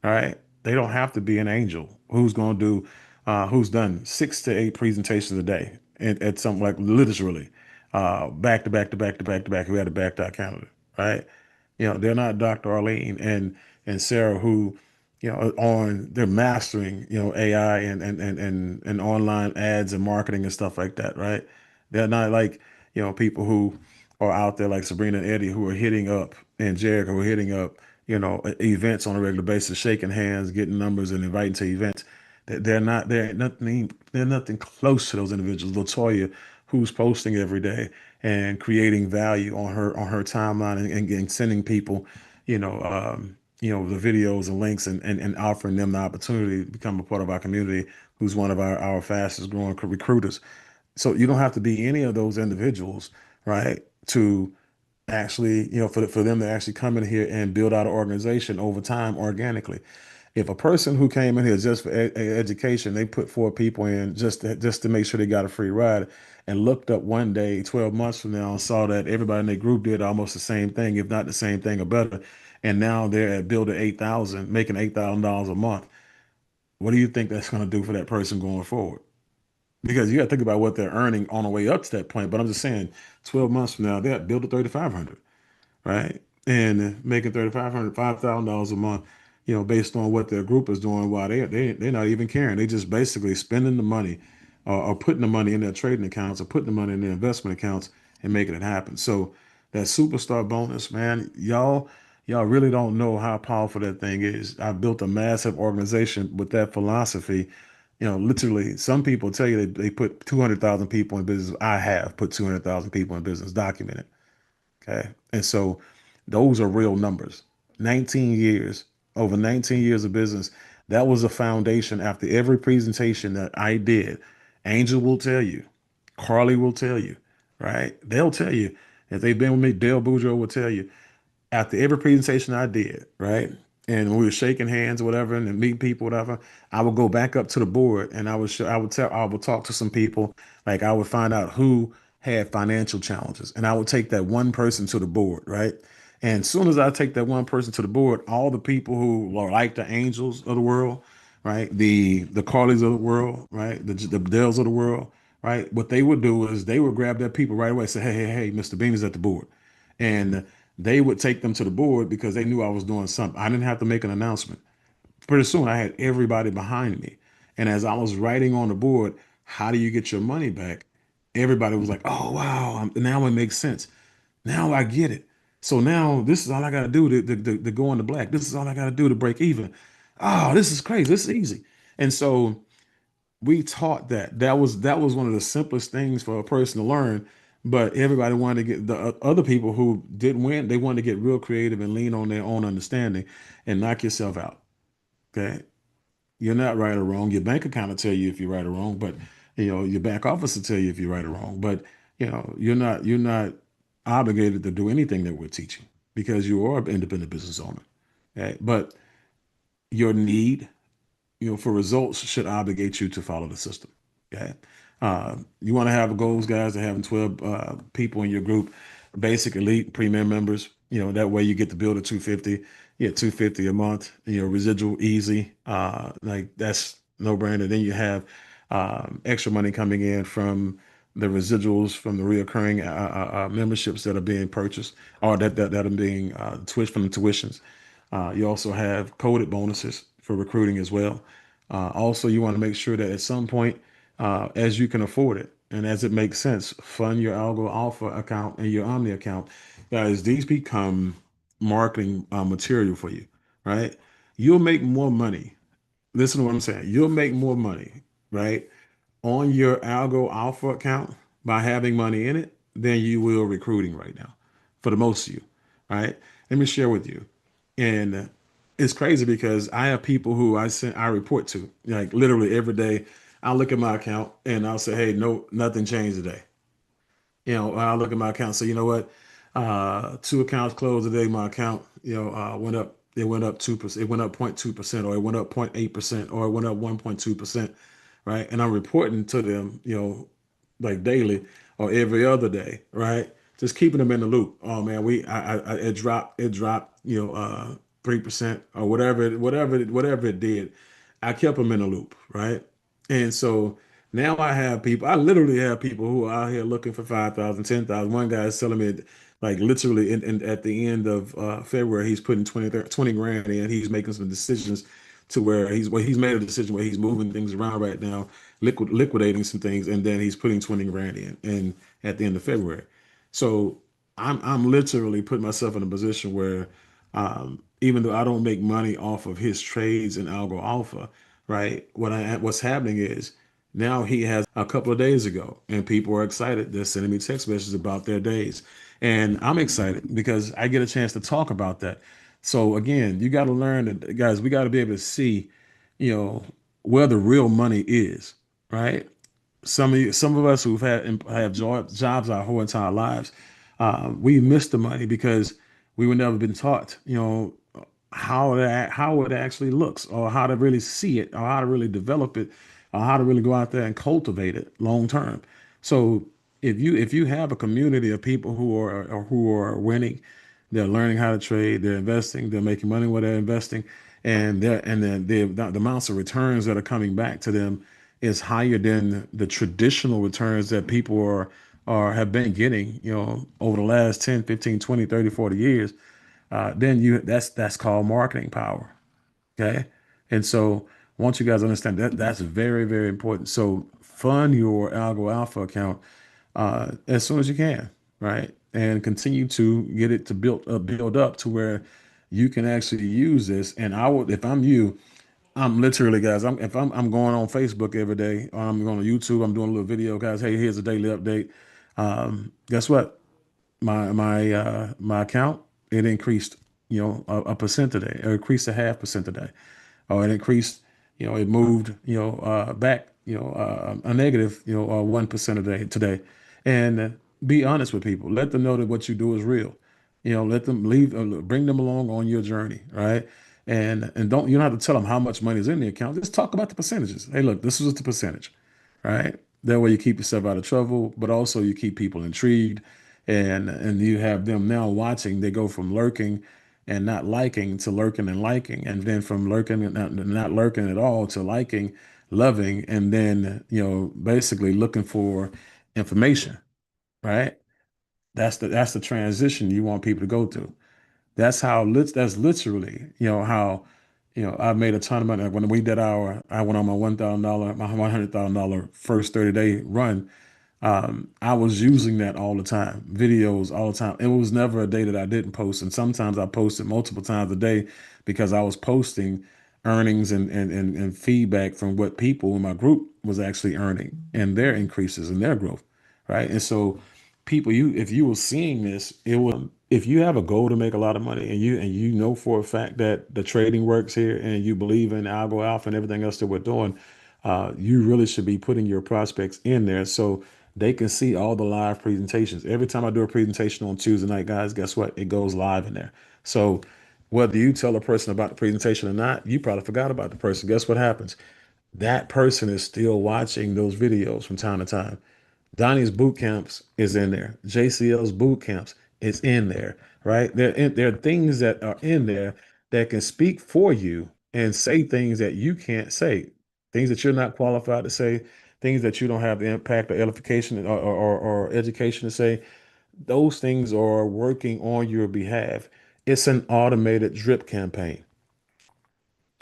All right. They don't have to be an angel who's done 6 to 8 presentations a day at something like literally, back to back to back to back to back. We had a backed out calendar, right? They're not Dr. Arlene and Sarah, who, they're mastering, AI and online ads and marketing and stuff like that, right? They're not like, people who are out there like Sabrina and Eddie, who are hitting up, and Jericho, who are hitting up, events on a regular basis, shaking hands, getting numbers, and inviting to events. They're nothing close to those individuals. Latoya, who's posting every day and creating value on her timeline, and sending people, the videos and links, and offering them the opportunity to become a part of our community, who's one of our fastest growing recruiters. So you don't have to be any of those individuals, right, to actually, for them to actually come in here and build out an organization over time organically. If a person who came in here just for education, they put 4 people in just to make sure they got a free ride, and looked up one day 12 months from now and saw that everybody in their group did almost the same thing, if not the same thing or better, and now they're at Builder 8,000, making $8,000 a month. What do you think that's going to do for that person going forward? Because you got to think about what they're earning on the way up to that point. But I'm just saying, 12 months from now, they're at Builder 3,500, right? And making $5,000 a month, based on what their group is doing, while they're not even caring. They just basically spending the money, or putting the money in their trading accounts, or putting the money in their investment accounts, and making it happen. So that superstar bonus, man, y'all really don't know how powerful that thing is. I built a massive organization with that philosophy. Literally, some people tell you they put 200,000 people in business. I have put 200,000 people in business, documented. Okay. And so those are real numbers. 19 years, over 19 years of business. That was a foundation. After every presentation that I did, Angel will tell you, Carly will tell you, right? They'll tell you. If they've been with me, Dale Boudreaux will tell you. After every presentation I did, right? And when we were shaking hands or whatever and meeting people, whatever, I would go back up to the board and I would talk to some people. Like I would find out who had financial challenges and I would take that one person to the board, right? And as soon as I take that one person to the board, all the people who are like the Angels of the world, right? The Carlys of the world, right? The Dales of the world, right? What they would do is they would grab their people right away and say, hey, Mr. Bean is at the board. And they would take them to the board because they knew I was doing something. I didn't have to make an announcement. Pretty soon I had everybody behind me. And as I was writing on the board, how do you get your money back? Everybody was like, oh, wow. Now it makes sense. Now I get it. So now this is all I got to do to go into black. This is all I got to do to break even. Oh, this is crazy. This is easy. And so we taught that. That was one of the simplest things for a person to learn. But everybody wanted to get the other people who didn't win. They wanted to get real creative and lean on their own understanding and knock yourself out. Okay, you're not right or wrong. Your bank account will tell you if you're right or wrong, but your back office will tell you if you're right or wrong. But you're not obligated to do anything that we're teaching because you are an independent business owner. Okay, but your need for results should obligate you to follow the system. Okay. You want to have goals, guys, to having 12 people in your group, basic, elite, premium members. That way you get to build a 250. You get 250 a month. Residual easy. Like that's no brainer. Then you have extra money coming in from the residuals from the reoccurring memberships that are being purchased or that are being from the tuitions. You also have coded bonuses for recruiting as well. Also, you want to make sure that at some point, as you can afford it and as it makes sense, fund your Algo Alpha account and your Omni account. Guys, these become marketing material for you, right? You'll make more money. Listen to what I'm saying. You'll make more money, right, on your Algo Alpha account by having money in it than you will recruiting right now, for the most of you, right? Let me share with you. And it's crazy because I have people who I report to, like literally every day. I'll look at my account and I'll say, hey, no, nothing changed today. I'll look at my account and say, you know what? 2 accounts closed today. My account, went up. It went up 2%. It went up 0.2%, or it went up 0.8%, or it went up 1.2%, right? And I'm reporting to them, like daily or every other day, right? Just keeping them in the loop. Oh man, it dropped, 3% or whatever it did. I kept them in the loop, right? And so now I literally have people who are out here looking for 5,000, 10,000. One guy is telling me like literally at the end of February, he's putting 20 grand in. He's making some decisions to where he's made a decision where he's moving things around right now, liquidating some things, and then he's putting 20 grand in and at the end of February. So I'm literally putting myself in a position where even though I don't make money off of his trades in Algo Alpha, right? What's happening is now he has a couple of days ago, and people are excited. They're sending me text messages about their days, and I'm excited because I get a chance to talk about that. So again, you got to learn that, guys. We got to be able to see, where the real money is, right? Some of us who've have jobs our whole entire lives, we miss the money because we were never been taught, how it actually looks, or how to really see it, or how to really develop it, or how to really go out there and cultivate it long term. So if you have a community of people who are winning, they're learning how to trade, they're investing, they're making money when they're investing, and then the amounts of returns that are coming back to them is higher than the traditional returns that people have been getting, over the last 10, 15, 20, 30, 40 years. Then that's called marketing power. Okay. And so once you guys understand that, that's very, very important. So fund your Algo Alpha account as soon as you can, right? And continue to get it to build up to where you can actually use this. And if I'm you, I'm literally, guys, if I'm going on Facebook every day, or I'm going to YouTube, I'm doing a little video, guys. Hey, here's a daily update. Guess what? My account, it increased, a percent today, or increased 0.5% today. or it increased, it moved, back, a negative, 1% a day today. And be honest with people. Let them know that what you do is real. Let them bring them along on your journey, right? And you don't have to tell them how much money is in the account. Just talk about the percentages. Hey, look, this is the percentage, right? That way you keep yourself out of trouble, but also you keep people intrigued, and you have them now watching. They go from lurking and not liking to lurking and liking, and then from lurking and not lurking at all to liking, loving, and then basically looking for information, right? That's the transition you want people to go through. That's literally, how, I made a ton of money. When we did I went on my $100,000 first 30-day run. I was using that all the time, videos all the time. It was never a day that I didn't post. And sometimes I posted multiple times a day because I was posting earnings and feedback from what people in my group was actually earning and their increases and their growth. Right. And so people, if you were seeing this, if you have a goal to make a lot of money, and you know for a fact that the trading works here, and you believe in Algo Alpha and everything else that we're doing, you really should be putting your prospects in there so they can see all the live presentations. Every time I do a presentation on Tuesday night, guys, guess what? It goes live in there. So whether you tell a person about the presentation or not, you probably forgot about the person. Guess what happens? That person is still watching those videos from time to time. Donnie's boot camps is in there. JCL's boot camps is in there, right? There are things that are in there that can speak for you and say things that you can't say, things that you're not qualified to say, things that you don't have the impact or edification or education to say. Those things are working on your behalf. It's an automated drip campaign.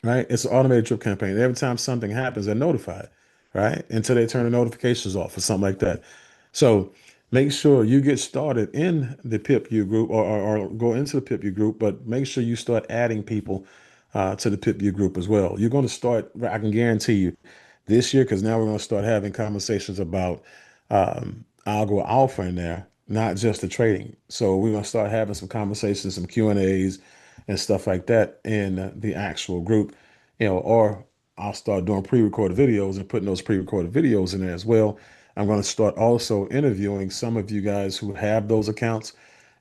Right? It's an automated drip campaign. Every time something happens, they're notified, right? Until they turn the notifications off or something like that. So make sure you get started in the PIPU group, or go into the PIPU group, but make sure you start adding people to the PIPU group as well. You're going to start, I can guarantee you, this year, because now we're going to start having conversations about Algo Alpha in there, not just the trading. So we're going to start having some conversations, some Q&As and stuff like that in the actual group, or I'll start doing pre-recorded videos and putting those pre-recorded videos in there as well. I'm going to start also interviewing some of you guys who have those accounts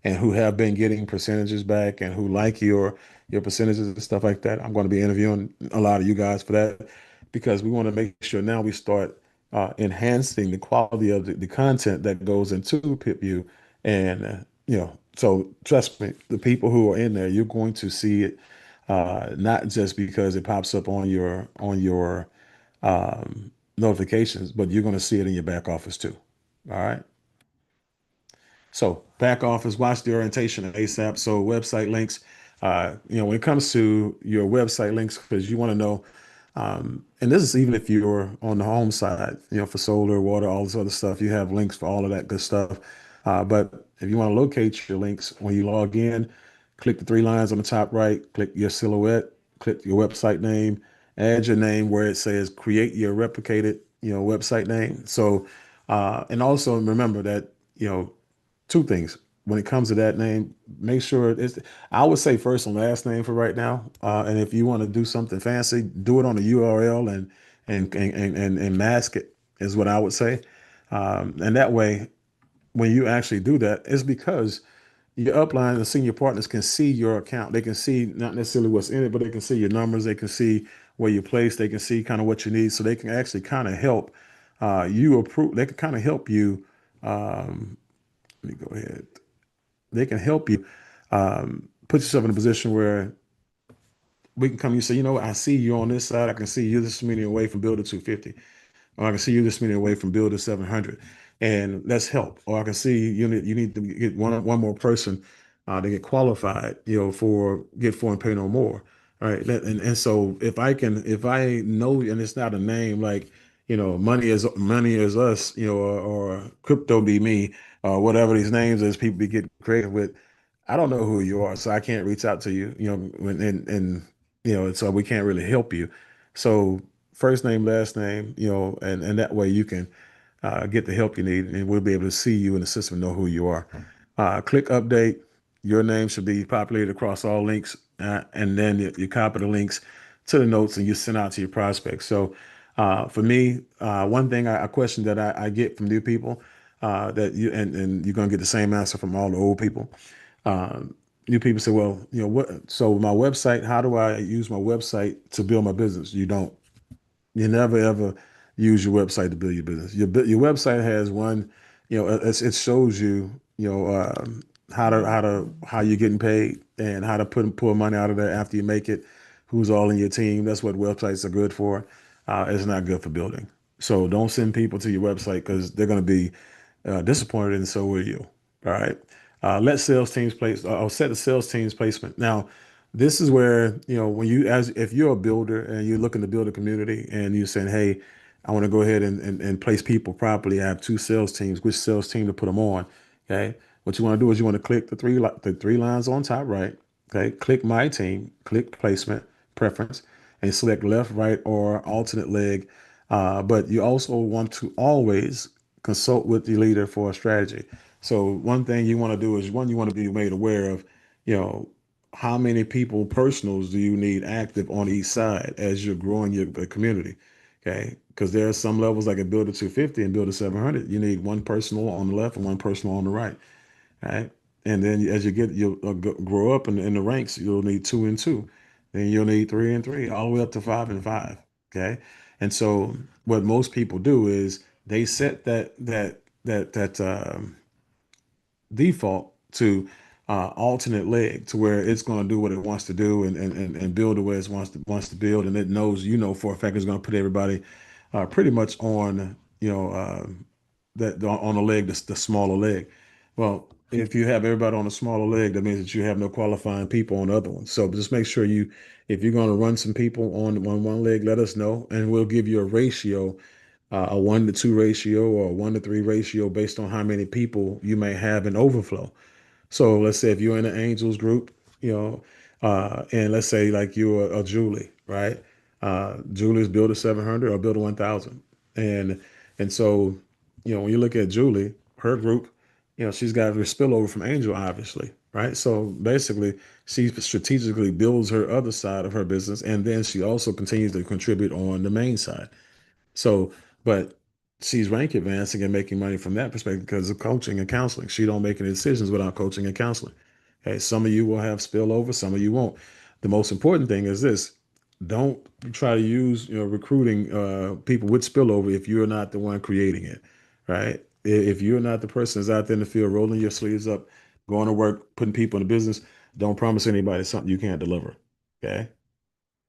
and who have been getting percentages back and who like your percentages and stuff like that. I'm going to be interviewing a lot of you guys for that, because we want to make sure now we start enhancing the quality of the content that goes into PIPU. And, so trust me, the people who are in there, you're going to see it, not just because it pops up on your notifications, but you're going to see it in your back office too. All right. So back office, watch the orientation ASAP. So website links, when it comes to your website links, because you want to know, and this is even if you're on the home side, for solar, water, all this other stuff, you have links for all of that good stuff. But if you want to locate your links when you log in, click the three lines on the top right, click your silhouette, click your website name, add your name where it says create your replicated, website name. So, and also remember that, two things. When it comes to that name, make sure I would say first and last name for right now. And if you want to do something fancy, do it on a URL and mask it, is what I would say. And that way, when you actually do that, it's because your upline and senior partners can see your account. They can see not necessarily what's in it, but they can see your numbers. They can see where you're placed. They can see kind of what you need. So they can actually kind of help you approve. They can kind of help you. Let me go ahead. They can help you put yourself in a position where we can come. You say, I see you on this side. I can see you this many away from Builder 250. Or I can see you this many away from Builder 700. And let's help. Or I can see you need to get one more person to get qualified, for get for and pay no more. All right. And so if I know, and it's not a name like, money is us, or crypto be me, or whatever these names is people be getting creative with. I don't know who you are, so I can't reach out to you, and so we can't really help you. So first name, last name, and that way you can get the help you need, and we'll be able to see you in the system and know who you are. Click update. Your name should be populated across all links, and then you copy the links to the notes and you send out to your prospects. So for me, one thing a question that I get from new people that you and you're gonna get the same answer from all the old people. New people say, well, what? So my website, how do I use my website to build my business? You don't. You never ever use your website to build your business. Your website has one, it shows you, how you're getting paid and how to pull money out of there after you make it. Who's all in your team? That's what websites are good for. It's not good for building. So don't send people to your website because they're going to be disappointed, and so will you. All right. Let sales teams place. I'll set the sales team's placement. Now, this is where when if you're a builder and you're looking to build a community and you're saying, hey, I want to go ahead and place people properly. I have two sales teams. Which sales team to put them on? Okay. What you want to do is you want to click the three lines on top right. Okay. Click my team. Click placement preference and select left, right, or alternate leg. But you also want to always consult with the leader for a strategy. So one thing you want to do is you want to be made aware of, how many people personals do you need active on each side as you're growing your community? Okay. Because there are some levels like a Builder 250 and Builder 700. You need one personal on the left and one personal on the right. Right. And then as you'll grow up in the ranks, you'll need 2 and 2. Then you'll need 3 and 3, all the way up to 5 and 5. Okay. And so what most people do is they set that default to alternate leg to where it's going to do what it wants to do and build the way it wants to build, and it knows for a fact it's going to put everybody pretty much on that on the leg, the smaller leg. Well, if you have everybody on a smaller leg, that means that you have no qualifying people on the other one. So just make sure if you're going to run some people on one leg, let us know, and we'll give you a ratio, a 1-to-2 ratio or a 1-to-3 ratio based on how many people you may have in overflow. So let's say if you're in an Angels group, and let's say like you're a Julie, right? Julie's Builder 700 or Builder 1000. And so, when you look at Julie, her group, she's got her spillover from Angel, obviously, right? So basically, she strategically builds her other side of her business, and then she also continues to contribute on the main side. So, but she's rank advancing and making money from that perspective because of coaching and counseling. She don't make any decisions without coaching and counseling. Okay, some of you will have spillover, some of you won't. The most important thing is this: don't try to use recruiting people with spillover if you're not the one creating it, right? If you're not the person that's out there in the field rolling your sleeves up, going to work, putting people in the business, don't promise anybody something you can't deliver. Okay,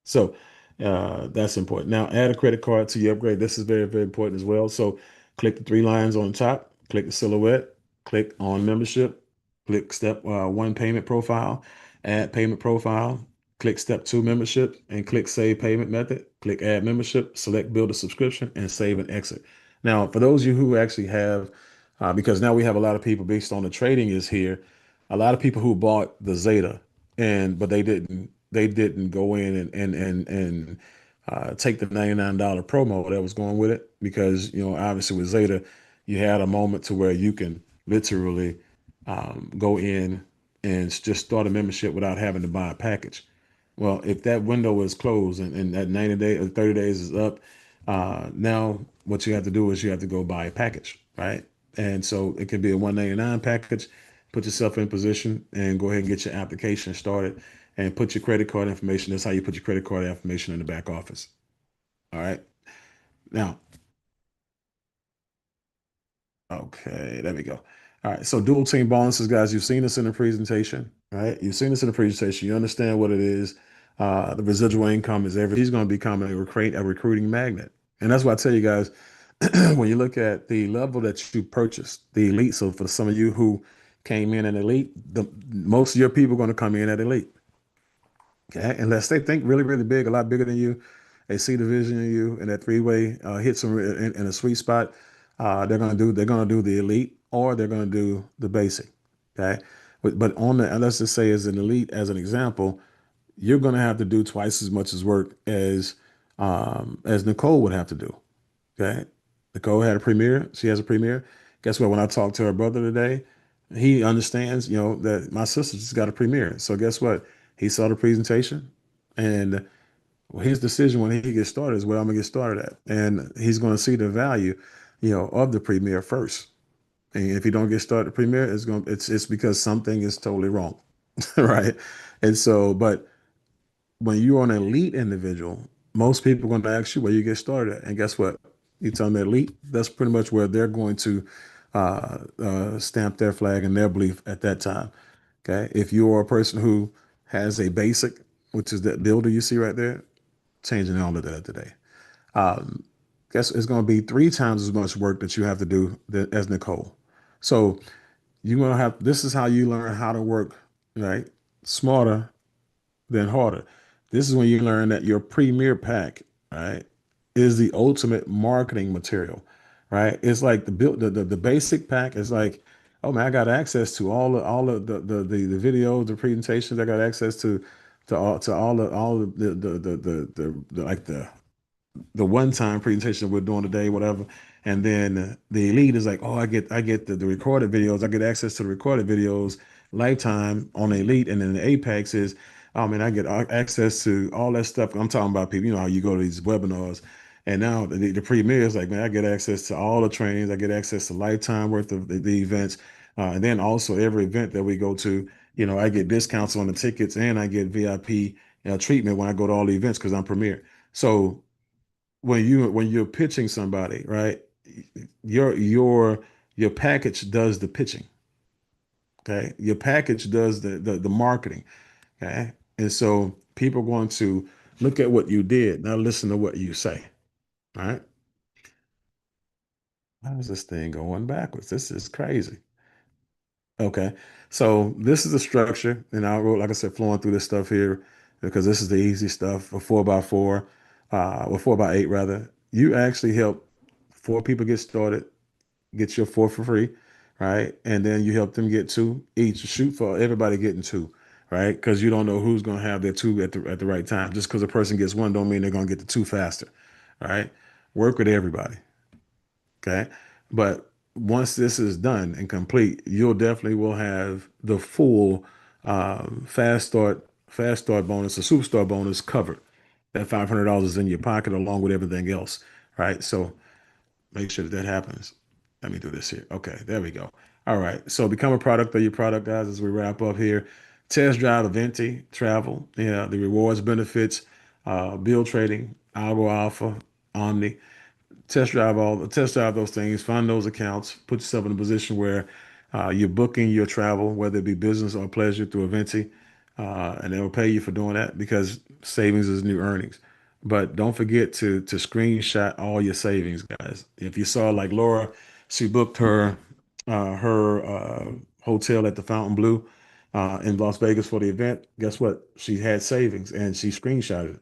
so that's important. Now, add a credit card to your upgrade. This is very, very important as well. So click the 3 lines on the top, click the silhouette, click on membership, click step 1 payment profile, add payment profile, click step 2 membership, and click save payment method, click add membership, select build a subscription, and save and exit. Now, for those of you who actually have, because now we have a lot of people based on the trading is here, a lot of people who bought the Zeta but they didn't go in and take the $99 promo that was going with it, because obviously with Zeta you had a moment to where you can literally go in and just start a membership without having to buy a package. Well, if that window is closed and that 90 days or 30 days is up, now what you have to do is you have to go buy a package, right? And so it could be a $199 package. Put yourself in position and go ahead and get your application started and put your credit card information. That's how you put your credit card information in the back office. All right. Now, okay, there we go. All right. So dual team bonuses, guys, you've seen this in the presentation, right? You've seen this in the presentation. You understand what it is. The residual income is everything. He's going to become a recruiting magnet. And that's why I tell you guys, when you look at the level that you purchased, the elite. So for some of you who came in at elite, most of your people are going to come in at elite. Okay, unless they think really, really big, a lot bigger than you, they see the vision in you, and that 3-way hits them in a sweet spot. They're gonna do the elite, or they're gonna do the basic. Okay, but let's just say as an elite, as an example, you're gonna have to do twice as much work as Nicole would have to do. Okay, Nicole had a premiere. She has a premiere. Guess what? When I talked to her brother today, he understands, that my sister just got a premiere. So guess what? He saw the presentation, and Well, his decision when he gets started is where I'm gonna get started at, and he's going to see the value, of the Premier first. And if you don't get started at Premier, it's because something is totally wrong, right? And so, but when you're an elite individual, most people are going to ask you where you get started at. And guess what? You tell them they're elite, that's pretty much where they're going to stamp their flag and their belief at that time. Okay. If you're a person who has a basic, which is that builder you see right there, changing all of that today. Guess it's going to be 3 times as much work that you have to do as Nicole. So you're going to have, this is how you learn how to work, right? Smarter than harder. This is when you learn that your Premier pack, right, is the ultimate marketing material, right? It's like the basic pack is like, oh man, I got access to all of the videos, the presentations. I got access to all of the one-time presentation we're doing today, whatever. And then the elite is like, oh, I get the recorded videos. I get access to the recorded videos lifetime on the elite. And then the apex is, oh man, I get access to all that stuff. I'm talking about people, how you go to these webinars. And now the Premier is like, man, I get access to all the trainings. I get access to lifetime worth of the events. And then also every event that we go to, I get discounts on the tickets and I get VIP treatment when I go to all the events because I'm Premier. So when you're pitching somebody, right, your package does the pitching. Okay. Your package does the marketing. Okay. And so people are going to look at what you did, now listen to what you say. All right. How is this thing going backwards? This is crazy. Okay. So this is the structure, and I wrote, like I said, flowing through this stuff here because this is the easy stuff. A 4x4, or 4x8 rather. You actually help 4 people get started, get your 4 for free, right? And then you help them get 2 each. Shoot for everybody getting 2, right? Because you don't know who's going to have their 2 at the right time. Just because a person gets 1 don't mean they're going to get the 2 faster, right? Work with everybody. Okay. But once this is done and complete, you'll definitely will have the full fast start bonus, the superstar bonus covered. That $500 is in your pocket along with everything else, right? So make sure that happens. Let me do this here. Okay, there we go. All right. So become a product of your product, guys, as we wrap up here. Test drive Aventi Travel, the rewards, benefits, bill trading, Algo Alpha, Omni. Test drive those things, find those accounts, put yourself in a position where you're booking your travel, whether it be business or pleasure through Aventi, and they'll pay you for doing that because savings is new earnings. But don't forget to screenshot all your savings, guys. If you saw like Laura, she booked her hotel at the Fontainebleau in Las Vegas for the event. Guess what? She had savings and she screenshotted it.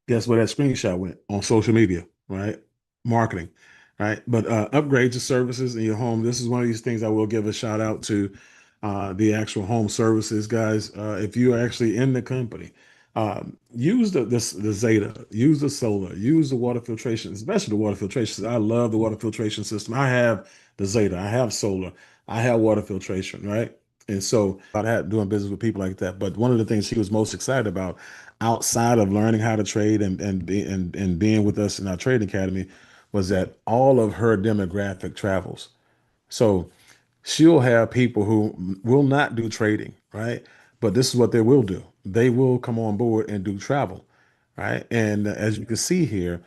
Guess where that screenshot went? On social media, right? Marketing, right? But upgrade your services in your home. This is one of these things I will give a shout out to the actual home services guys. If you're actually in the company, use the Zeta, use the solar, use the water filtration, especially the water filtration. I love the water filtration system. I have the Zeta, I have solar, I have water filtration, right? And so I had doing business with people like that. But one of the things he was most excited about outside of learning how to trade and being with us in our trading academy was that all of her demographic travels. So she'll have people who will not do trading, right? But this is what they will do. They will come on board and do travel, right? And as you can see here,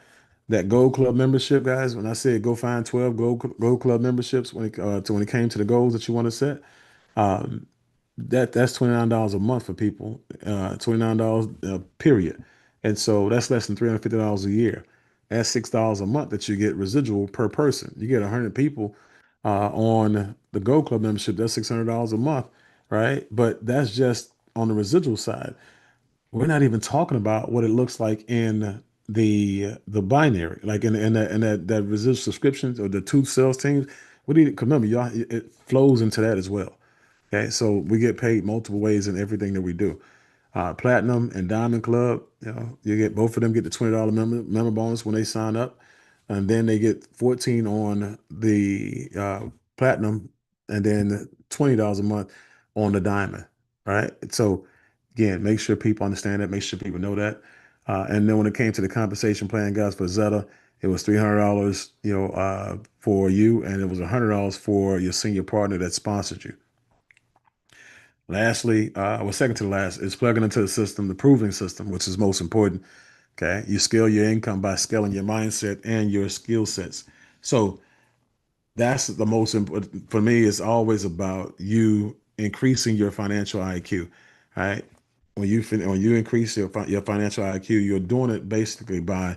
that Gold Club membership, guys, when I said go find 12 Gold Club memberships when it came to the goals that you want to set, that's $29 a month for people, $29 period. And so that's less than $350 a year. That's $6 a month that you get residual per person. You get 100 people on the Gold Club membership. That's $600 a month, right? But that's just on the residual side. We're not even talking about what it looks like in the binary, like in that residual subscriptions or the 2 sales teams. What do you remember? Y'all, it flows into that as well. Okay, so we get paid multiple ways in everything that we do. Platinum and Diamond Club, you get both of them get the $20 member bonus when they sign up, and then they get 14 on the Platinum, and then $20 a month on the Diamond. Right, so Again, make sure people understand that, make sure people know that. And then when it came to the compensation plan, guys, for Zeta, it was $300, for you, and it was $100 for your senior partner that sponsored you. Lastly, second to the last, is plugging into the system, the proving system, which is most important. Okay, you scale your income by scaling your mindset and your skill sets. So that's the most important for me. It's always about you increasing your financial IQ. Right? When you increase your financial IQ, you're doing it basically by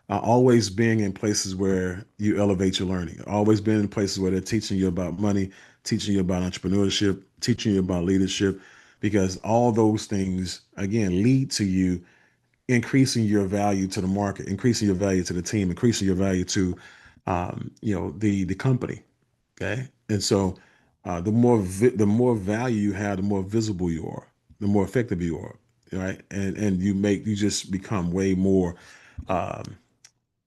always being in places where you elevate your learning, always being in places where they're teaching you about money, teaching you about entrepreneurship, teaching you about leadership, because all those things, again, lead to you increasing your value to the market, increasing your value to the team, increasing your value to, the company. Okay. And so the more value you have, the more visible you are, the more effective you are. Right. And you just become way more,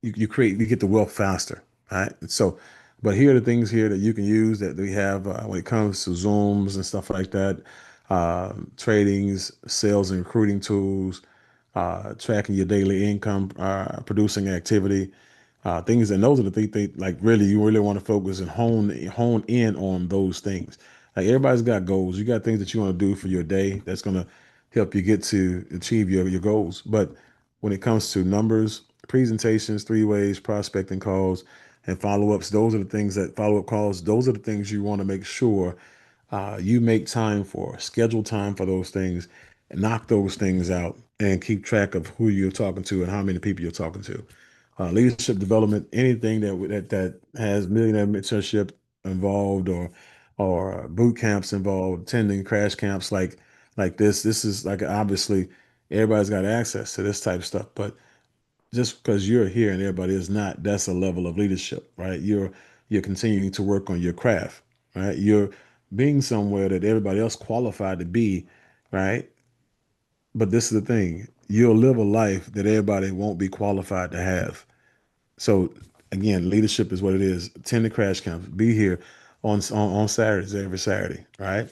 you get the wealth faster, right? And so, but here are the things here that you can use that we have when it comes to Zooms and stuff like that, tradings, sales and recruiting tools, tracking your daily income, producing activity, things. And those are the things like really you really want to focus and hone in on those things. Like everybody's got goals. You got things that you want to do for your day that's going to help you get to achieve your goals. But when it comes to numbers, presentations, three ways, prospecting calls, and follow-ups, follow-up calls, those are the things you want to make sure you make time for, schedule time for those things, and knock those things out, and keep track of who you're talking to and how many people you're talking to. Leadership development, anything that has millionaire mentorship involved or boot camps involved, attending crash camps like this. This is like obviously everybody's got access to this type of stuff, but just because you're here and everybody is not, that's a level of leadership, right? You're continuing to work on your craft, right? You're being somewhere that everybody else qualified to be, right? But this is the thing, you'll live a life that everybody won't be qualified to have. So again, leadership is what it is. Attend the crash camps. Be here on Saturdays, every Saturday, right?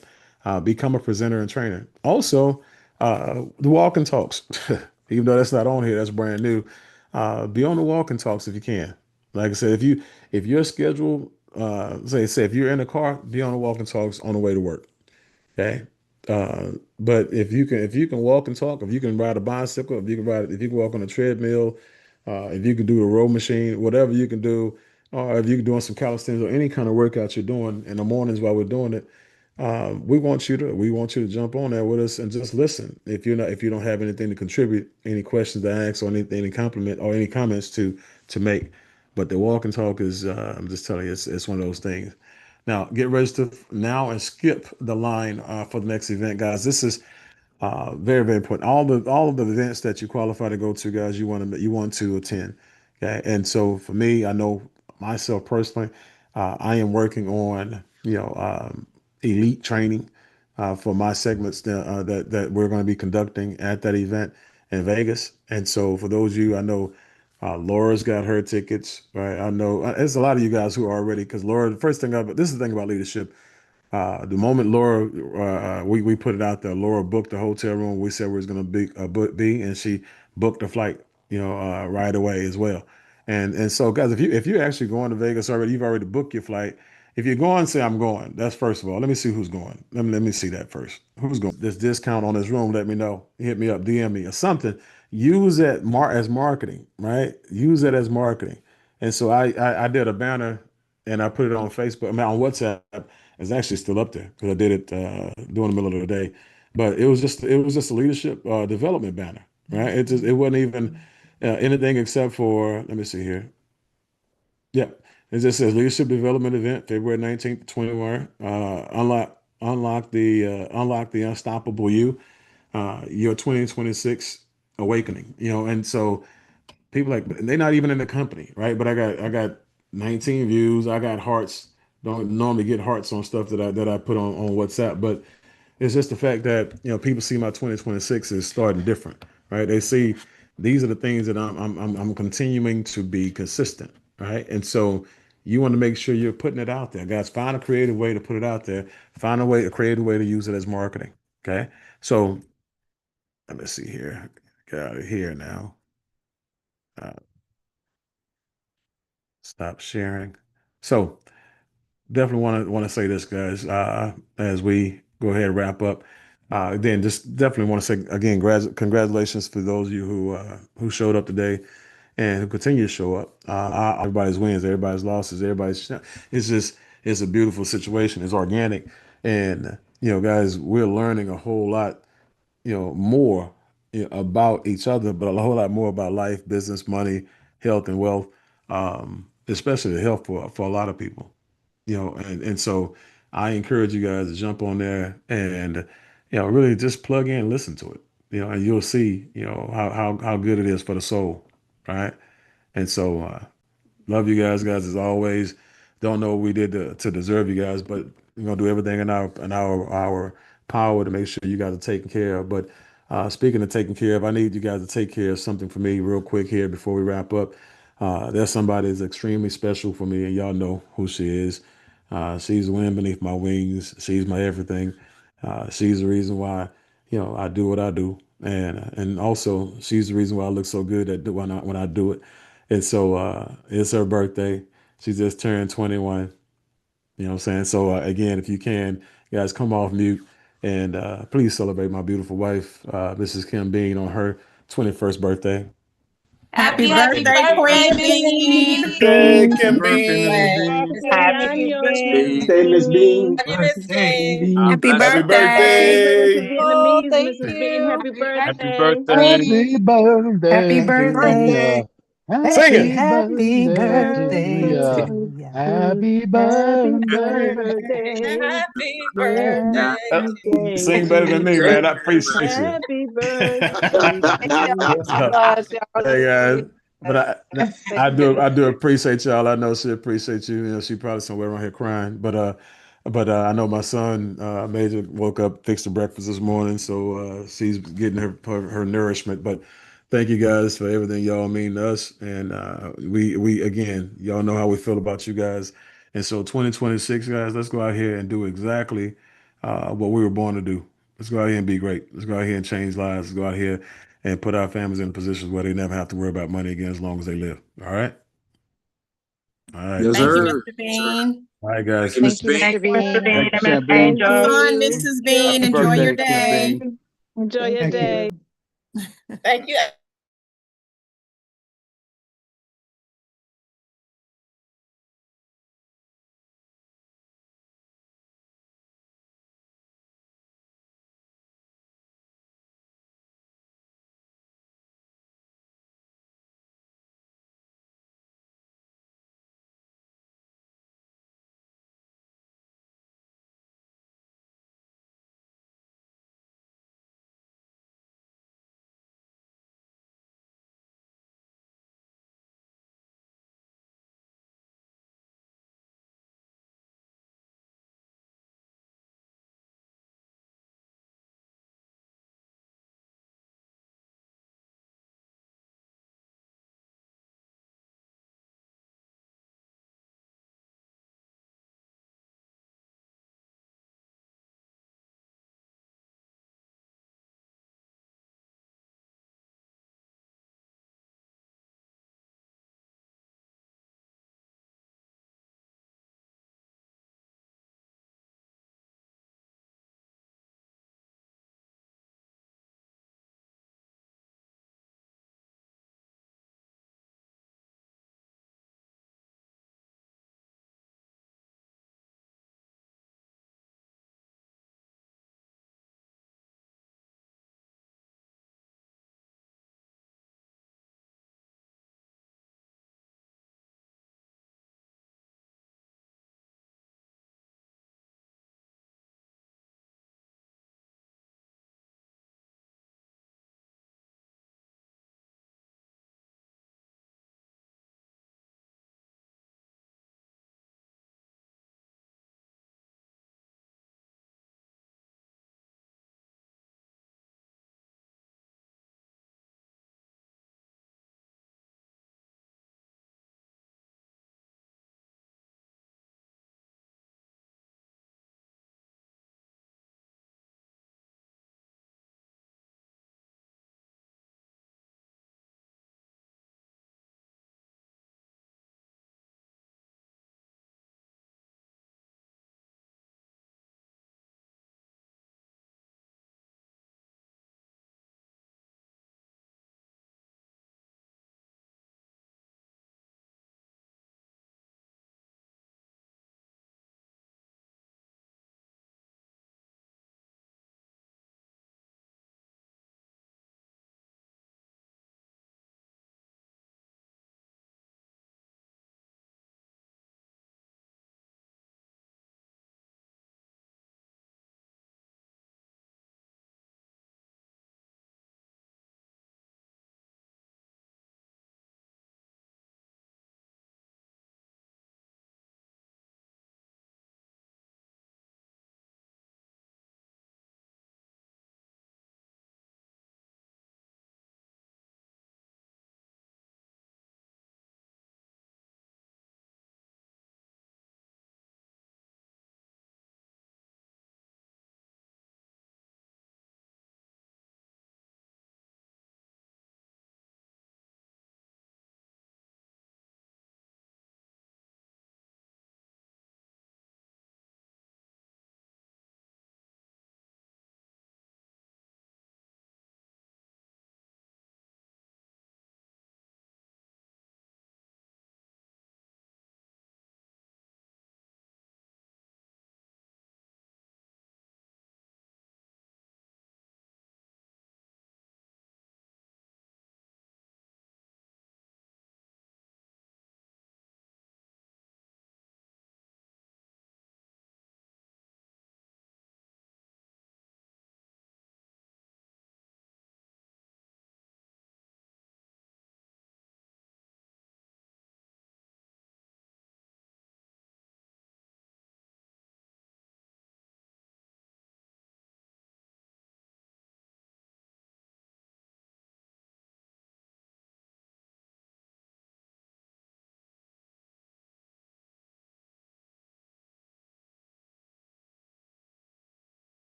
Become a presenter and trainer. Also, the walk and talks. Even though that's not on here, that's brand new. Be on the walk and talks if you can. Like I said, if your schedule, say if you're in a car, be on the walk and talks on the way to work. Okay. But if you can walk and talk, if you can ride a bicycle, if you can walk on a treadmill, if you can do a row machine, whatever you can do, or if you're doing some calisthenics or any kind of workout you're doing in the mornings while we're doing it, we want you to jump on there with us and just listen. If you don't have anything to contribute, any questions to ask, or any compliment or any comments to make, but the walk and talk is, I'm just telling you, it's one of those things. Now get registered now and skip the line for the next event, guys. This is very, very important. All of the events that you qualify to go to, guys, you want to attend. Okay. And so for me, I know myself personally, I am working on, elite training for my segments that we're going to be conducting at that event in Vegas. And so for those of you, I know Laura's got her tickets, right? I know there's a lot of you guys who are already, because Laura, this is the thing about leadership. The moment Laura, we put it out there, Laura booked the hotel room. We said we was going to be, and she booked a flight, right away as well. And so, guys, if you're actually going to Vegas already, you've already booked your flight. If you're going, say I'm going. That's first of all. Let me see who's going. Let me see that first. Who's going? This discount on this room. Let me know. Hit me up, DM me or something. Use that as marketing, right? Use it as marketing. And so I did a banner and I put it on Facebook. On WhatsApp. It's actually still up there because I did it during the middle of the day. But it was just a leadership development banner, right? It wasn't even anything except for, let me see here. Yeah, it just says leadership development event, February 19th to 21. Unlock the unstoppable you, your 2026 awakening. And so people they're not even in the company, right? But I got 19 views. I got hearts. Don't normally get hearts on stuff that I put on WhatsApp, but it's just the fact that people see my 2026 is starting different, right? They see these are the things that I'm continuing to be consistent, right? And so you want to make sure you're putting it out there, guys. Find a creative way to put it out there. Find a creative way to use it as marketing. Okay, so let's see here. Get out of here now. Stop sharing. So definitely want to say this, guys, as we go ahead and wrap up. Then just definitely want to say again, congratulations to those of you who showed up today and who continue to show up. Everybody's wins, everybody's losses, it's a beautiful situation. It's organic, and guys, we're learning a whole lot, more about each other, but a whole lot more about life, business, money, health, and wealth, especially the health for a lot of people. And so I encourage you guys to jump on there and really just plug in and listen to it. And you'll see how good it is for the soul, right? And so love you guys as always. Don't know what we did to deserve you guys, but we're gonna do everything in our power to make sure you guys are taken care of. But speaking of taking care of, I need you guys to take care of something for me real quick here before we wrap up. There's somebody that's extremely special for me, and y'all know who she is. She's the wind beneath my wings. She's my everything. She's the reason why I do what I do, and also she's the reason why I look so good when I do it. And so it's her birthday. She just turned 21. You know what I'm saying? So again, if you can, guys, come off mute and please celebrate my beautiful wife, Mrs. Kim Bean, on her 21st birthday. Happy birthday, Queen Bean. Hey, Kim Bean. Happy Birthday, Miss Bean. Happy Happy birthday. birthday. Vietnamese, thank Mrs. Bean. Happy Happy birthday. Happy birthday Happy to birthday. ya. Sing it. Happy Birthday to birthday ya. to ya. Happy Happy birthday. birthday. birthday. Sing better than me, man. I appreciate you. Happy birthday to Hey guys, but I do appreciate y'all. I know she appreciates you. She probably somewhere around here crying. But I know my son Major woke up, fixed the breakfast this morning, so she's getting her nourishment. But thank you guys for everything y'all mean to us, and we again, y'all know how we feel about you guys. And so 2026, guys, let's go out here and do exactly what we were born to do. Let's go out here and be great. Let's go out here and change lives. Let's go out here and put our families in positions where they never have to worry about money again as long as they live. All right? All right. Yes, Thank you, sir. Mr. Bean. All right, guys. Thank you, Mr. Thank you, Mr. Bean and Ms. Champagne. Angel. Fun, Mrs. Bean. Happy Enjoy your birthday, Kim day. Bean. Enjoy your Thank you. day. Thank you.